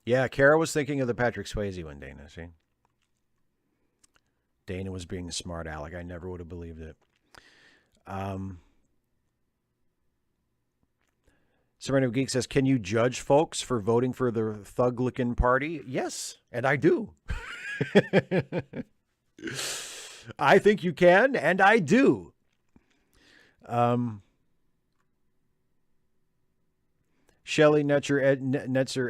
yeah, Kara was thinking of the Patrick Swayze one, Dana. See? Dana was being a smart aleck. I never would have believed it. Um, Sereno Geek says, can you judge folks for voting for the Thuglican party? Yes, and I do. I think you can, and I do. Um, Shelley Netzer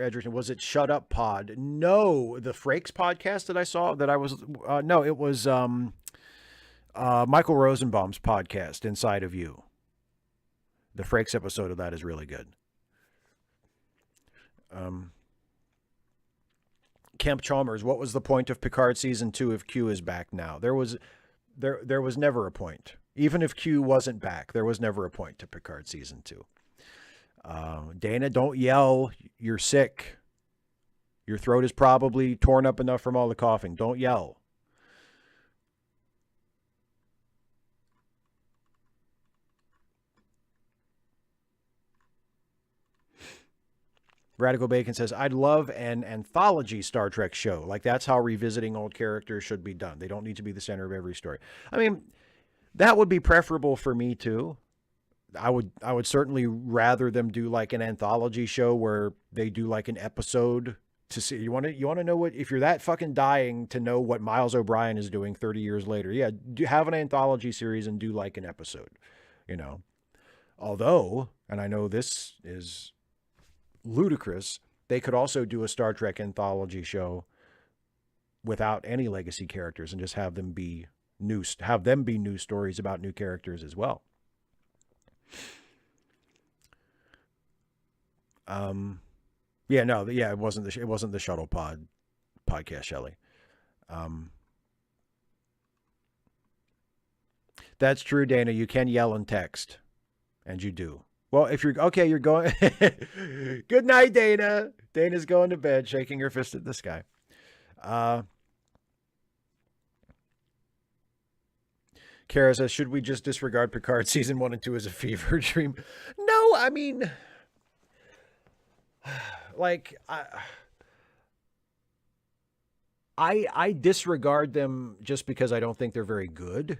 Edgerton, was it Shut Up Pod? No, the Frakes podcast that I saw that I was, no, it was Michael Rosenbaum's podcast, Inside of You. The Frakes episode of that is really good. Kemp Chalmers, what was the point of Picard season 2 if Q is back now? There was never a point. Even if Q wasn't back, there was never a point to Picard season 2. Dana, don't yell. You're sick. Your throat is probably torn up enough from all the coughing. Don't yell. Radical Bacon says, I'd love an anthology Star Trek show. Like, that's how revisiting old characters should be done. They don't need to be the center of every story. I mean, that would be preferable for me too. I would certainly rather them do like an anthology show where they do like an episode to see. You want to know what, if you're that fucking dying to know what Miles O'Brien is doing 30 years later. Yeah, have an anthology series and do like an episode, Although, and I know this is ludicrous, they could also do a Star Trek anthology show without any legacy characters and just have them be new stories about new characters as well. It wasn't the Shuttle Pod podcast, Shelley. That's true, Dana. You can yell and text, and you do. Well, if you're okay, you're going. Good night, Dana. Dana's going to bed, shaking her fist at the sky. Kara says, should we just disregard Picard season 1 and 2 as a fever dream? No, I mean, like, I disregard them just because I don't think they're very good.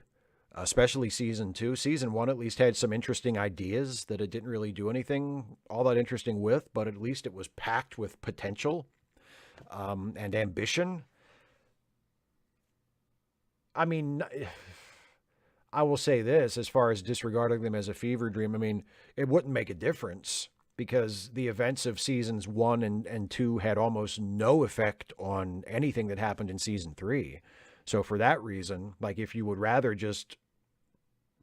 Especially season 2. Season 1 at least had some interesting ideas that it didn't really do anything all that interesting with, but at least it was packed with potential and ambition. I mean, I will say this, as far as disregarding them as a fever dream, I mean, it wouldn't make a difference because the events of seasons 1 and 2 had almost no effect on anything that happened in season 3. So for that reason, like if you would rather just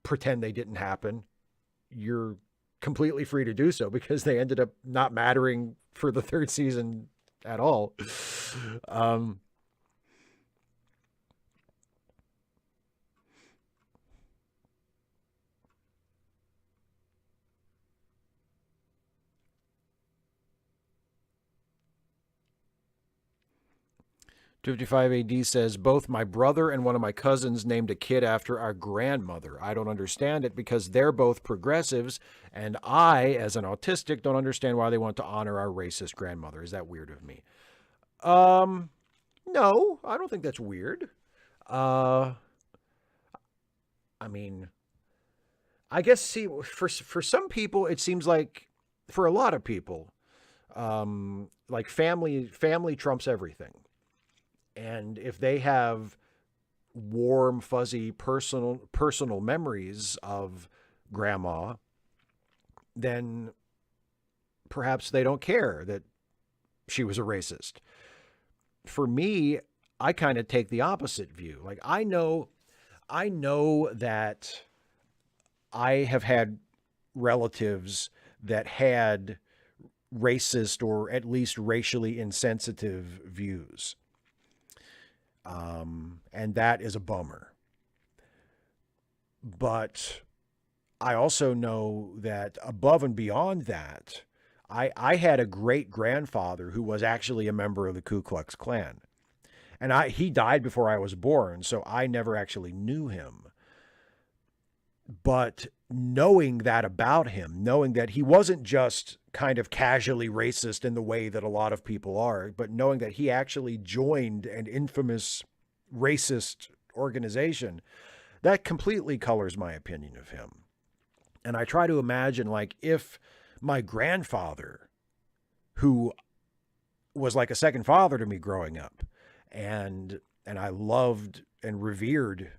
pretend they didn't happen, you're completely free to do so, because they ended up not mattering for the 3rd season at all. 55 AD says, both my brother and one of my cousins named a kid after our grandmother. I don't understand it because they're both progressives, and I, as an autistic, don't understand why they want to honor our racist grandmother. Is that weird of me? No, I don't think that's weird. I mean, I guess, see, for some people, it seems like, for a lot of people, like family trumps everything. And if they have warm, fuzzy, personal memories of grandma, then perhaps they don't care that she was a racist. For me, I kind of take the opposite view. Like, I know that I have had relatives that had racist or at least racially insensitive views. And that is a bummer. But I also know that above and beyond that, I had a great grandfather who was actually a member of the Ku Klux Klan. And he died before I was born, so I never actually knew him. But knowing that about him, knowing that he wasn't just kind of casually racist in the way that a lot of people are, but knowing that he actually joined an infamous racist organization, that completely colors my opinion of him. And I try to imagine, like, if my grandfather, who was like a second father to me growing up, and I loved and revered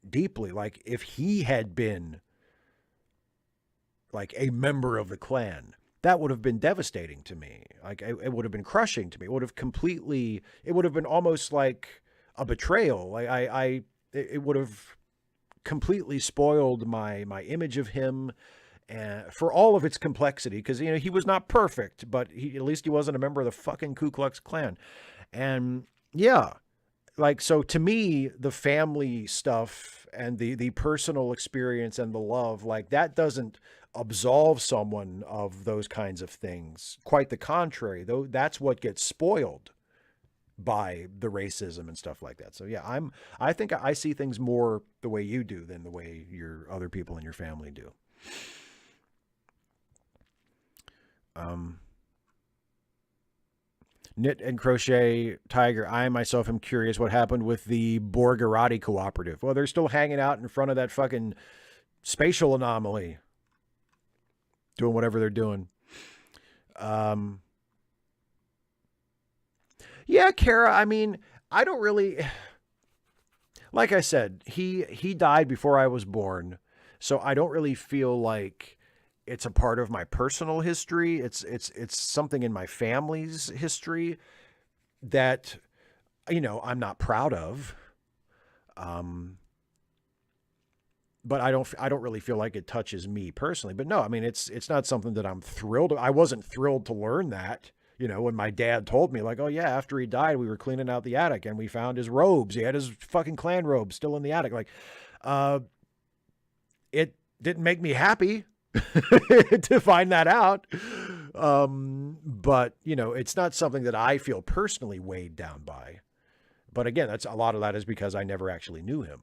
deeply, like if he had been like a member of the Klan, that would have been devastating to me. Like it would have been crushing to me. It would have been almost like a betrayal. Like it would have completely spoiled my image of him, for all of its complexity, because he was not perfect, but at least he wasn't a member of the fucking Ku Klux Klan. And yeah, like, so to me, the family stuff and the personal experience and the love, like, that doesn't absolve someone of those kinds of things. Quite the contrary, though, that's what gets spoiled by the racism and stuff like that. So yeah, I think I see things more the way you do than the way your other people in your family do. Knit and Crochet Tiger, I myself am curious what happened with the Borgarati Cooperative. Well, they're still hanging out in front of that fucking spatial anomaly, doing whatever they're doing. Yeah, Kara, I mean, I don't really, like I said, he died before I was born, so I don't really feel like it's a part of my personal history. It's something in my family's history that, I'm not proud of. But I don't really feel like it touches me personally. But no, I mean, it's not something that I'm thrilled. I wasn't thrilled to learn that, when my dad told me, like, oh yeah, after he died, we were cleaning out the attic and we found his robes. He had his fucking Klan robes still in the attic. Like, it didn't make me happy to find that out. But it's not something that I feel personally weighed down by. But again, a lot of that is because I never actually knew him.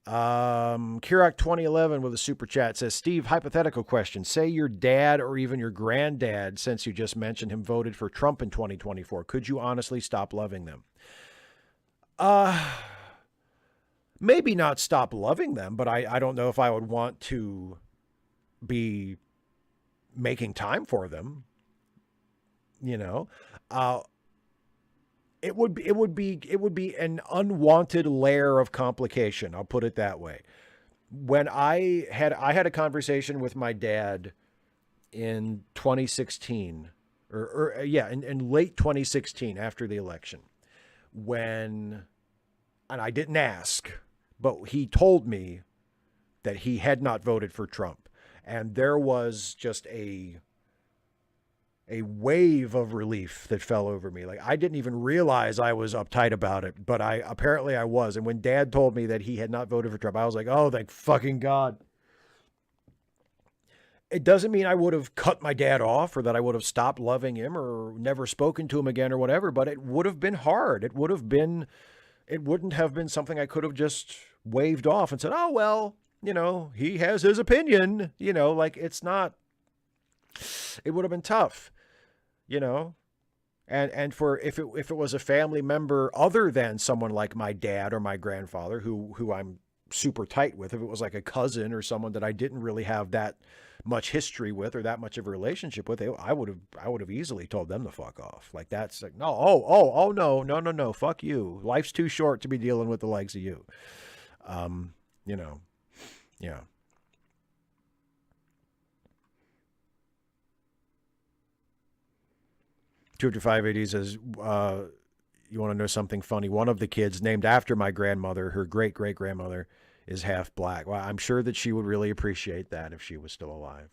Kirak 2011 with a super chat says, Steve, hypothetical question. Say your dad or even your granddad, since you just mentioned him, voted for Trump in 2024. Could you honestly stop loving them? Maybe not stop loving them, but I don't know if I would want to be making time for them. It would be an unwanted layer of complication. I'll put it that way. When I had a conversation with my dad in 2016, in late 2016 after the election, and I didn't ask, but he told me that he had not voted for Trump. And there was just a wave of relief that fell over me. Like, I didn't even realize I was uptight about it, but apparently I was. And when Dad told me that he had not voted for Trump, I was like, oh, thank fucking God. It doesn't mean I would have cut my dad off or that I would have stopped loving him or never spoken to him again or whatever, but it would have been hard. It wouldn't have been something I could have just waved off and said, oh, well, he has his opinion, like, it's not, it would have been tough. And for if it was a family member other than someone like my dad or my grandfather, who I'm super tight with, if it was like a cousin or someone that I didn't really have that much history with or that much of a relationship with, I would have easily told them to fuck off. Like, that's like, no, fuck you. Life's too short to be dealing with the likes of you. Yeah. 25580 says, you want to know something funny? One of the kids named after my grandmother, her great-great-grandmother, is half black. Well, I'm sure that she would really appreciate that if she was still alive.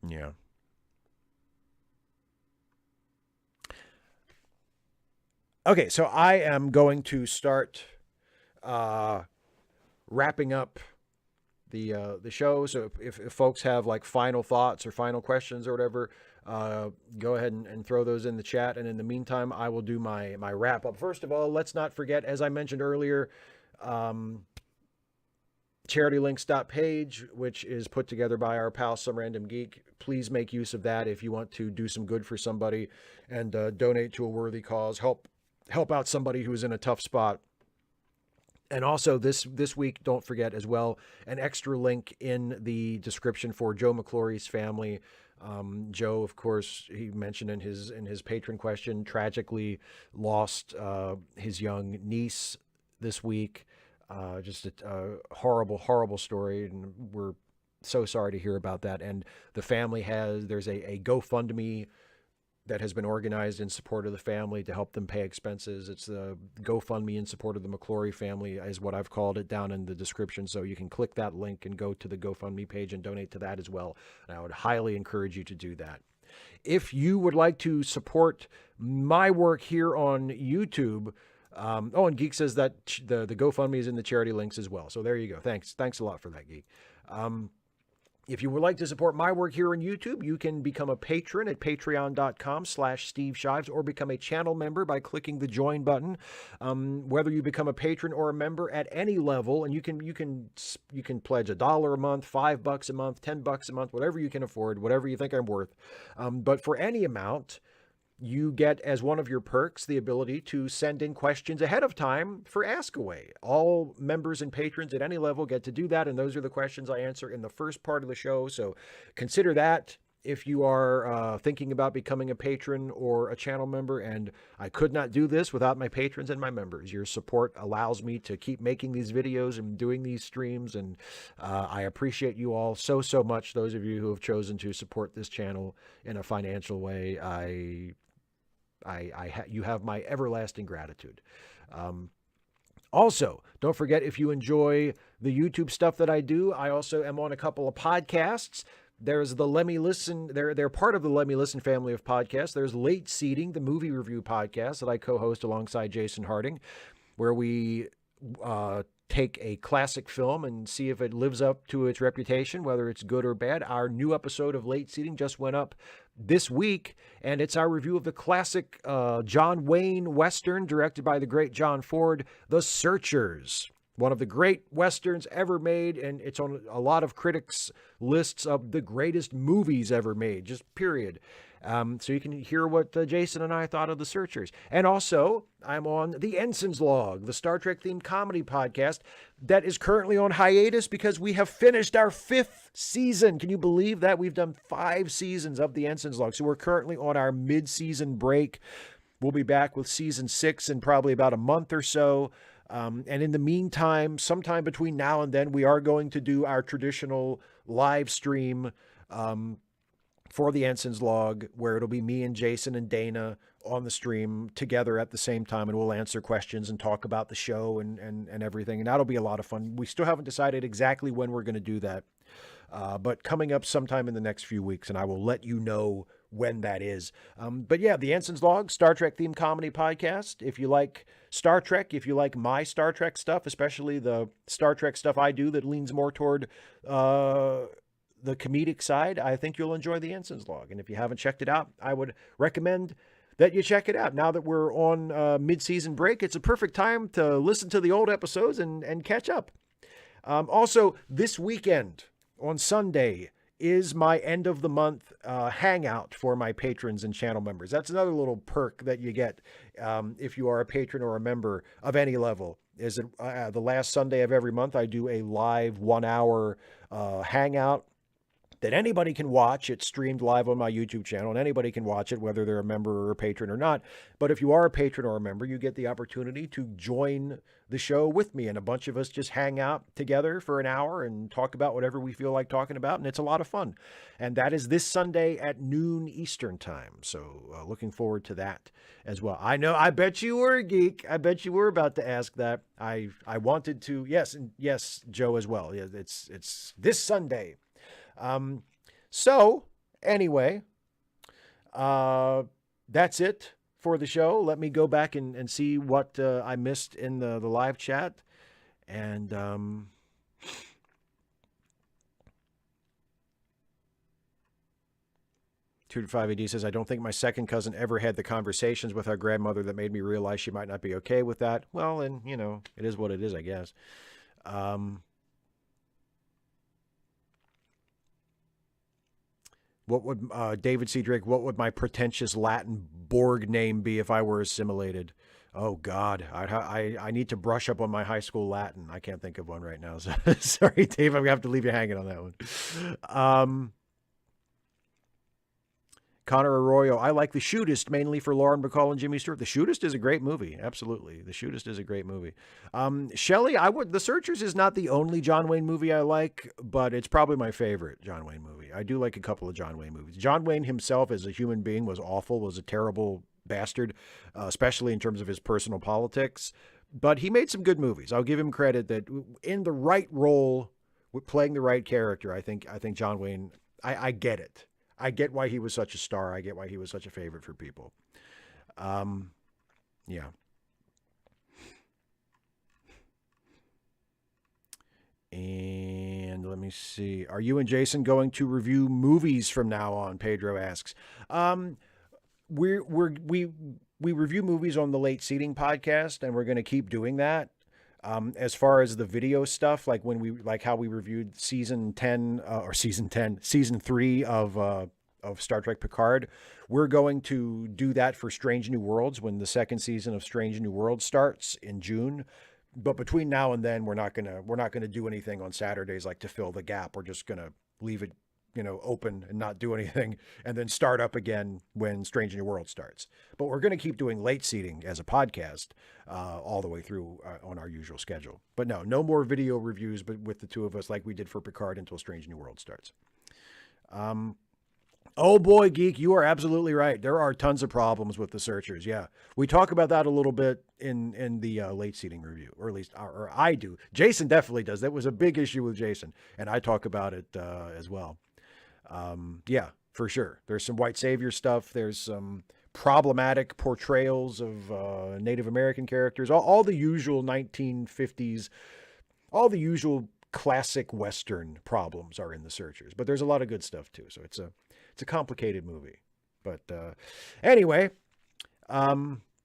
Yeah. Okay, so I am going to start wrapping up the show. So if folks have like final thoughts or final questions or whatever, go ahead and throw those in the chat. And in the meantime, I will do my wrap up. First of all, let's not forget, as I mentioned earlier, charitylinks.page, which is put together by our pal Some Random Geek. Please make use of that if you want to do some good for somebody and donate to a worthy cause. Help out somebody who is in a tough spot. And also this week, don't forget as well, an extra link in the description for Joe McClory's family. Joe, of course, he mentioned in his patron question, tragically lost his young niece this week. Just a horrible, horrible story, and we're so sorry to hear about that. And the family there's a GoFundMe that has been organized in support of the family to help them pay expenses. It's the GoFundMe in support of the McClory family is what I've called it, down in the description. So you can click that link and go to the GoFundMe page and donate to that as well. And I would highly encourage you to do that. If you would like to support my work here on YouTube, and Geek says that the GoFundMe is in the charity links as well. So there you go. Thanks a lot for that, Geek. If you would like to support my work here on YouTube, you can become a patron at patreon.com/Steve Shives or become a channel member by clicking the join button. Whether you become a patron or a member at any level, and you can pledge $1 a month, $5 a month, $10 a month, whatever you can afford, whatever you think I'm worth. But for any amount, you get, as one of your perks, the ability to send in questions ahead of time for Ask Away. All members and patrons at any level get to do that, and those are the questions I answer in the first part of the show. So consider that if you are thinking about becoming a patron or a channel member. And I could not do this without my patrons and my members. Your support allows me to keep making these videos and doing these streams, and I appreciate you all so much. Those of you who have chosen to support this channel in a financial way, you have my everlasting gratitude. Also, don't forget, if you enjoy the YouTube stuff that I do, I also am on a couple of podcasts. There's the Let Me Listen. They're part of the Let Me Listen family of podcasts. There's Late Seating, the movie review podcast that I co-host alongside Jason Harding, where we take a classic film and see if it lives up to its reputation, whether it's good or bad. Our new episode of Late Seating just went up this week, and it's our review of the classic John Wayne Western directed by the great John Ford, The Searchers. One of the great Westerns ever made, and it's on a lot of critics' lists of the greatest movies ever made, just period. So you can hear what Jason and I thought of The Searchers. And also, I'm on the Ensign's Log, the Star Trek-themed comedy podcast that is currently on hiatus because we have finished our 5th season. Can you believe that? We've done 5 seasons of the Ensign's Log. So we're currently on our mid-season break. We'll be back with season 6 in probably about a month or so. And in the meantime, sometime between now and then, we are going to do our traditional live stream for the Ensign's Log, where it'll be me and Jason and Dana on the stream together at the same time, and we'll answer questions and talk about the show and everything. And that'll be a lot of fun. We still haven't decided exactly when we're going to do that, but coming up sometime in the next few weeks, and I will let you know when that is. But yeah, the Ensign's Log, Star Trek themed comedy podcast. If you like Star Trek, if you like my Star Trek stuff, especially the Star Trek stuff I do that leans more toward the comedic side, I think you'll enjoy the Ensign's Log. And if you haven't checked it out, I would recommend that you check it out. Now that we're on mid-season break, it's a perfect time to listen to the old episodes and catch up. Also, this weekend on Sunday is my end of the month hangout for my patrons and channel members. That's another little perk that you get if you are a patron or a member of any level. Is it the last Sunday of every month, I do a live 1 hour hangout that anybody can watch. It's streamed live on my YouTube channel, and anybody can watch it, whether they're a member or a patron or not. But if you are a patron or a member, you get the opportunity to join the show with me, and a bunch of us just hang out together for an hour and talk about whatever we feel like talking about, and it's a lot of fun. And that is this Sunday at noon Eastern time. So looking forward to that as well. I know, I bet you were, Geek. I bet you were about to ask that. I wanted to, yes, and yes, Joe as well. Yeah, it's this Sunday. So anyway, that's it for the show. Let me go back and see what I missed in the live chat. And 2-5AD says, I don't think my second cousin ever had the conversations with our grandmother that made me realize she might not be okay with that. Well, and you know, it is what it is, I guess. What would David C. Drake, what would my pretentious Latin Borg name be if I were assimilated? Oh, God, I need to brush up on my high school Latin. I can't think of one right now. So, sorry, Dave, I'm going to have to leave you hanging on that one. Connor Arroyo, I like The Shootist, mainly for Lauren Bacall and Jimmy Stewart. The Shootist is a great movie. Absolutely. The Shootist is a great movie. Shelley, The Searchers is not the only John Wayne movie I like, but it's probably my favorite John Wayne movie. I do like a couple of John Wayne movies. John Wayne himself as a human being was awful, was a terrible bastard, especially in terms of his personal politics. But he made some good movies. I'll give him credit that in the right role, with playing the right character, I think John Wayne, I get it. I get why he was such a star. I get why he was such a favorite for people. Yeah. And let me see. Are you and Jason going to review movies from now on? Pedro asks. We review movies on the Late Seating podcast, and we're going to keep doing that. As far as the video stuff, like how we reviewed season 3 of Star Trek Picard, we're going to do that for Strange New Worlds when the second season of Strange New Worlds starts in June. But between now and then, we're not gonna do anything on Saturdays like to fill the gap. We're just gonna leave it, open and not do anything, and then start up again when Strange New World starts. But we're going to keep doing Late Seating as a podcast all the way through on our usual schedule. But no more video reviews, but with the two of us like we did for Picard until Strange New World starts. Oh boy, Geek, you are absolutely right. There are tons of problems with The Searchers. Yeah, we talk about that a little bit in the Late Seating review, or at least or I do. Jason definitely does. That was a big issue with Jason, and I talk about it as well. Yeah, for sure. There's some white savior stuff. There's some problematic portrayals of Native American characters, all the usual 1950s, all the usual classic Western problems are in The Searchers, but there's a lot of good stuff too. So it's a complicated movie, but anyway,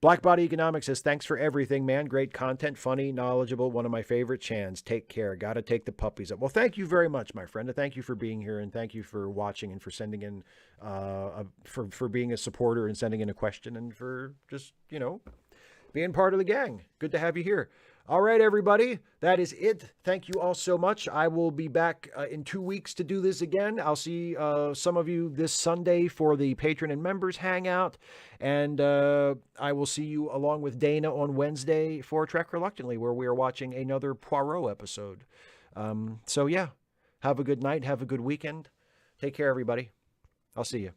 Blackbody Economics says, thanks for everything, man. Great content, funny, knowledgeable. One of my favorite chans. Take care. Got to take the puppies up. Well, thank you very much, my friend. And thank you for being here. And thank you for watching and for sending in, for being a supporter and sending in a question and for just, being part of the gang. Good to have you here. All right, everybody. That is it. Thank you all so much. I will be back in 2 weeks to do this again. I'll see some of you this Sunday for the patron and members hangout. And I will see you along with Dana on Wednesday for Trek Reluctantly, where we are watching another Poirot episode. So, yeah, have a good night. Have a good weekend. Take care, everybody. I'll see you.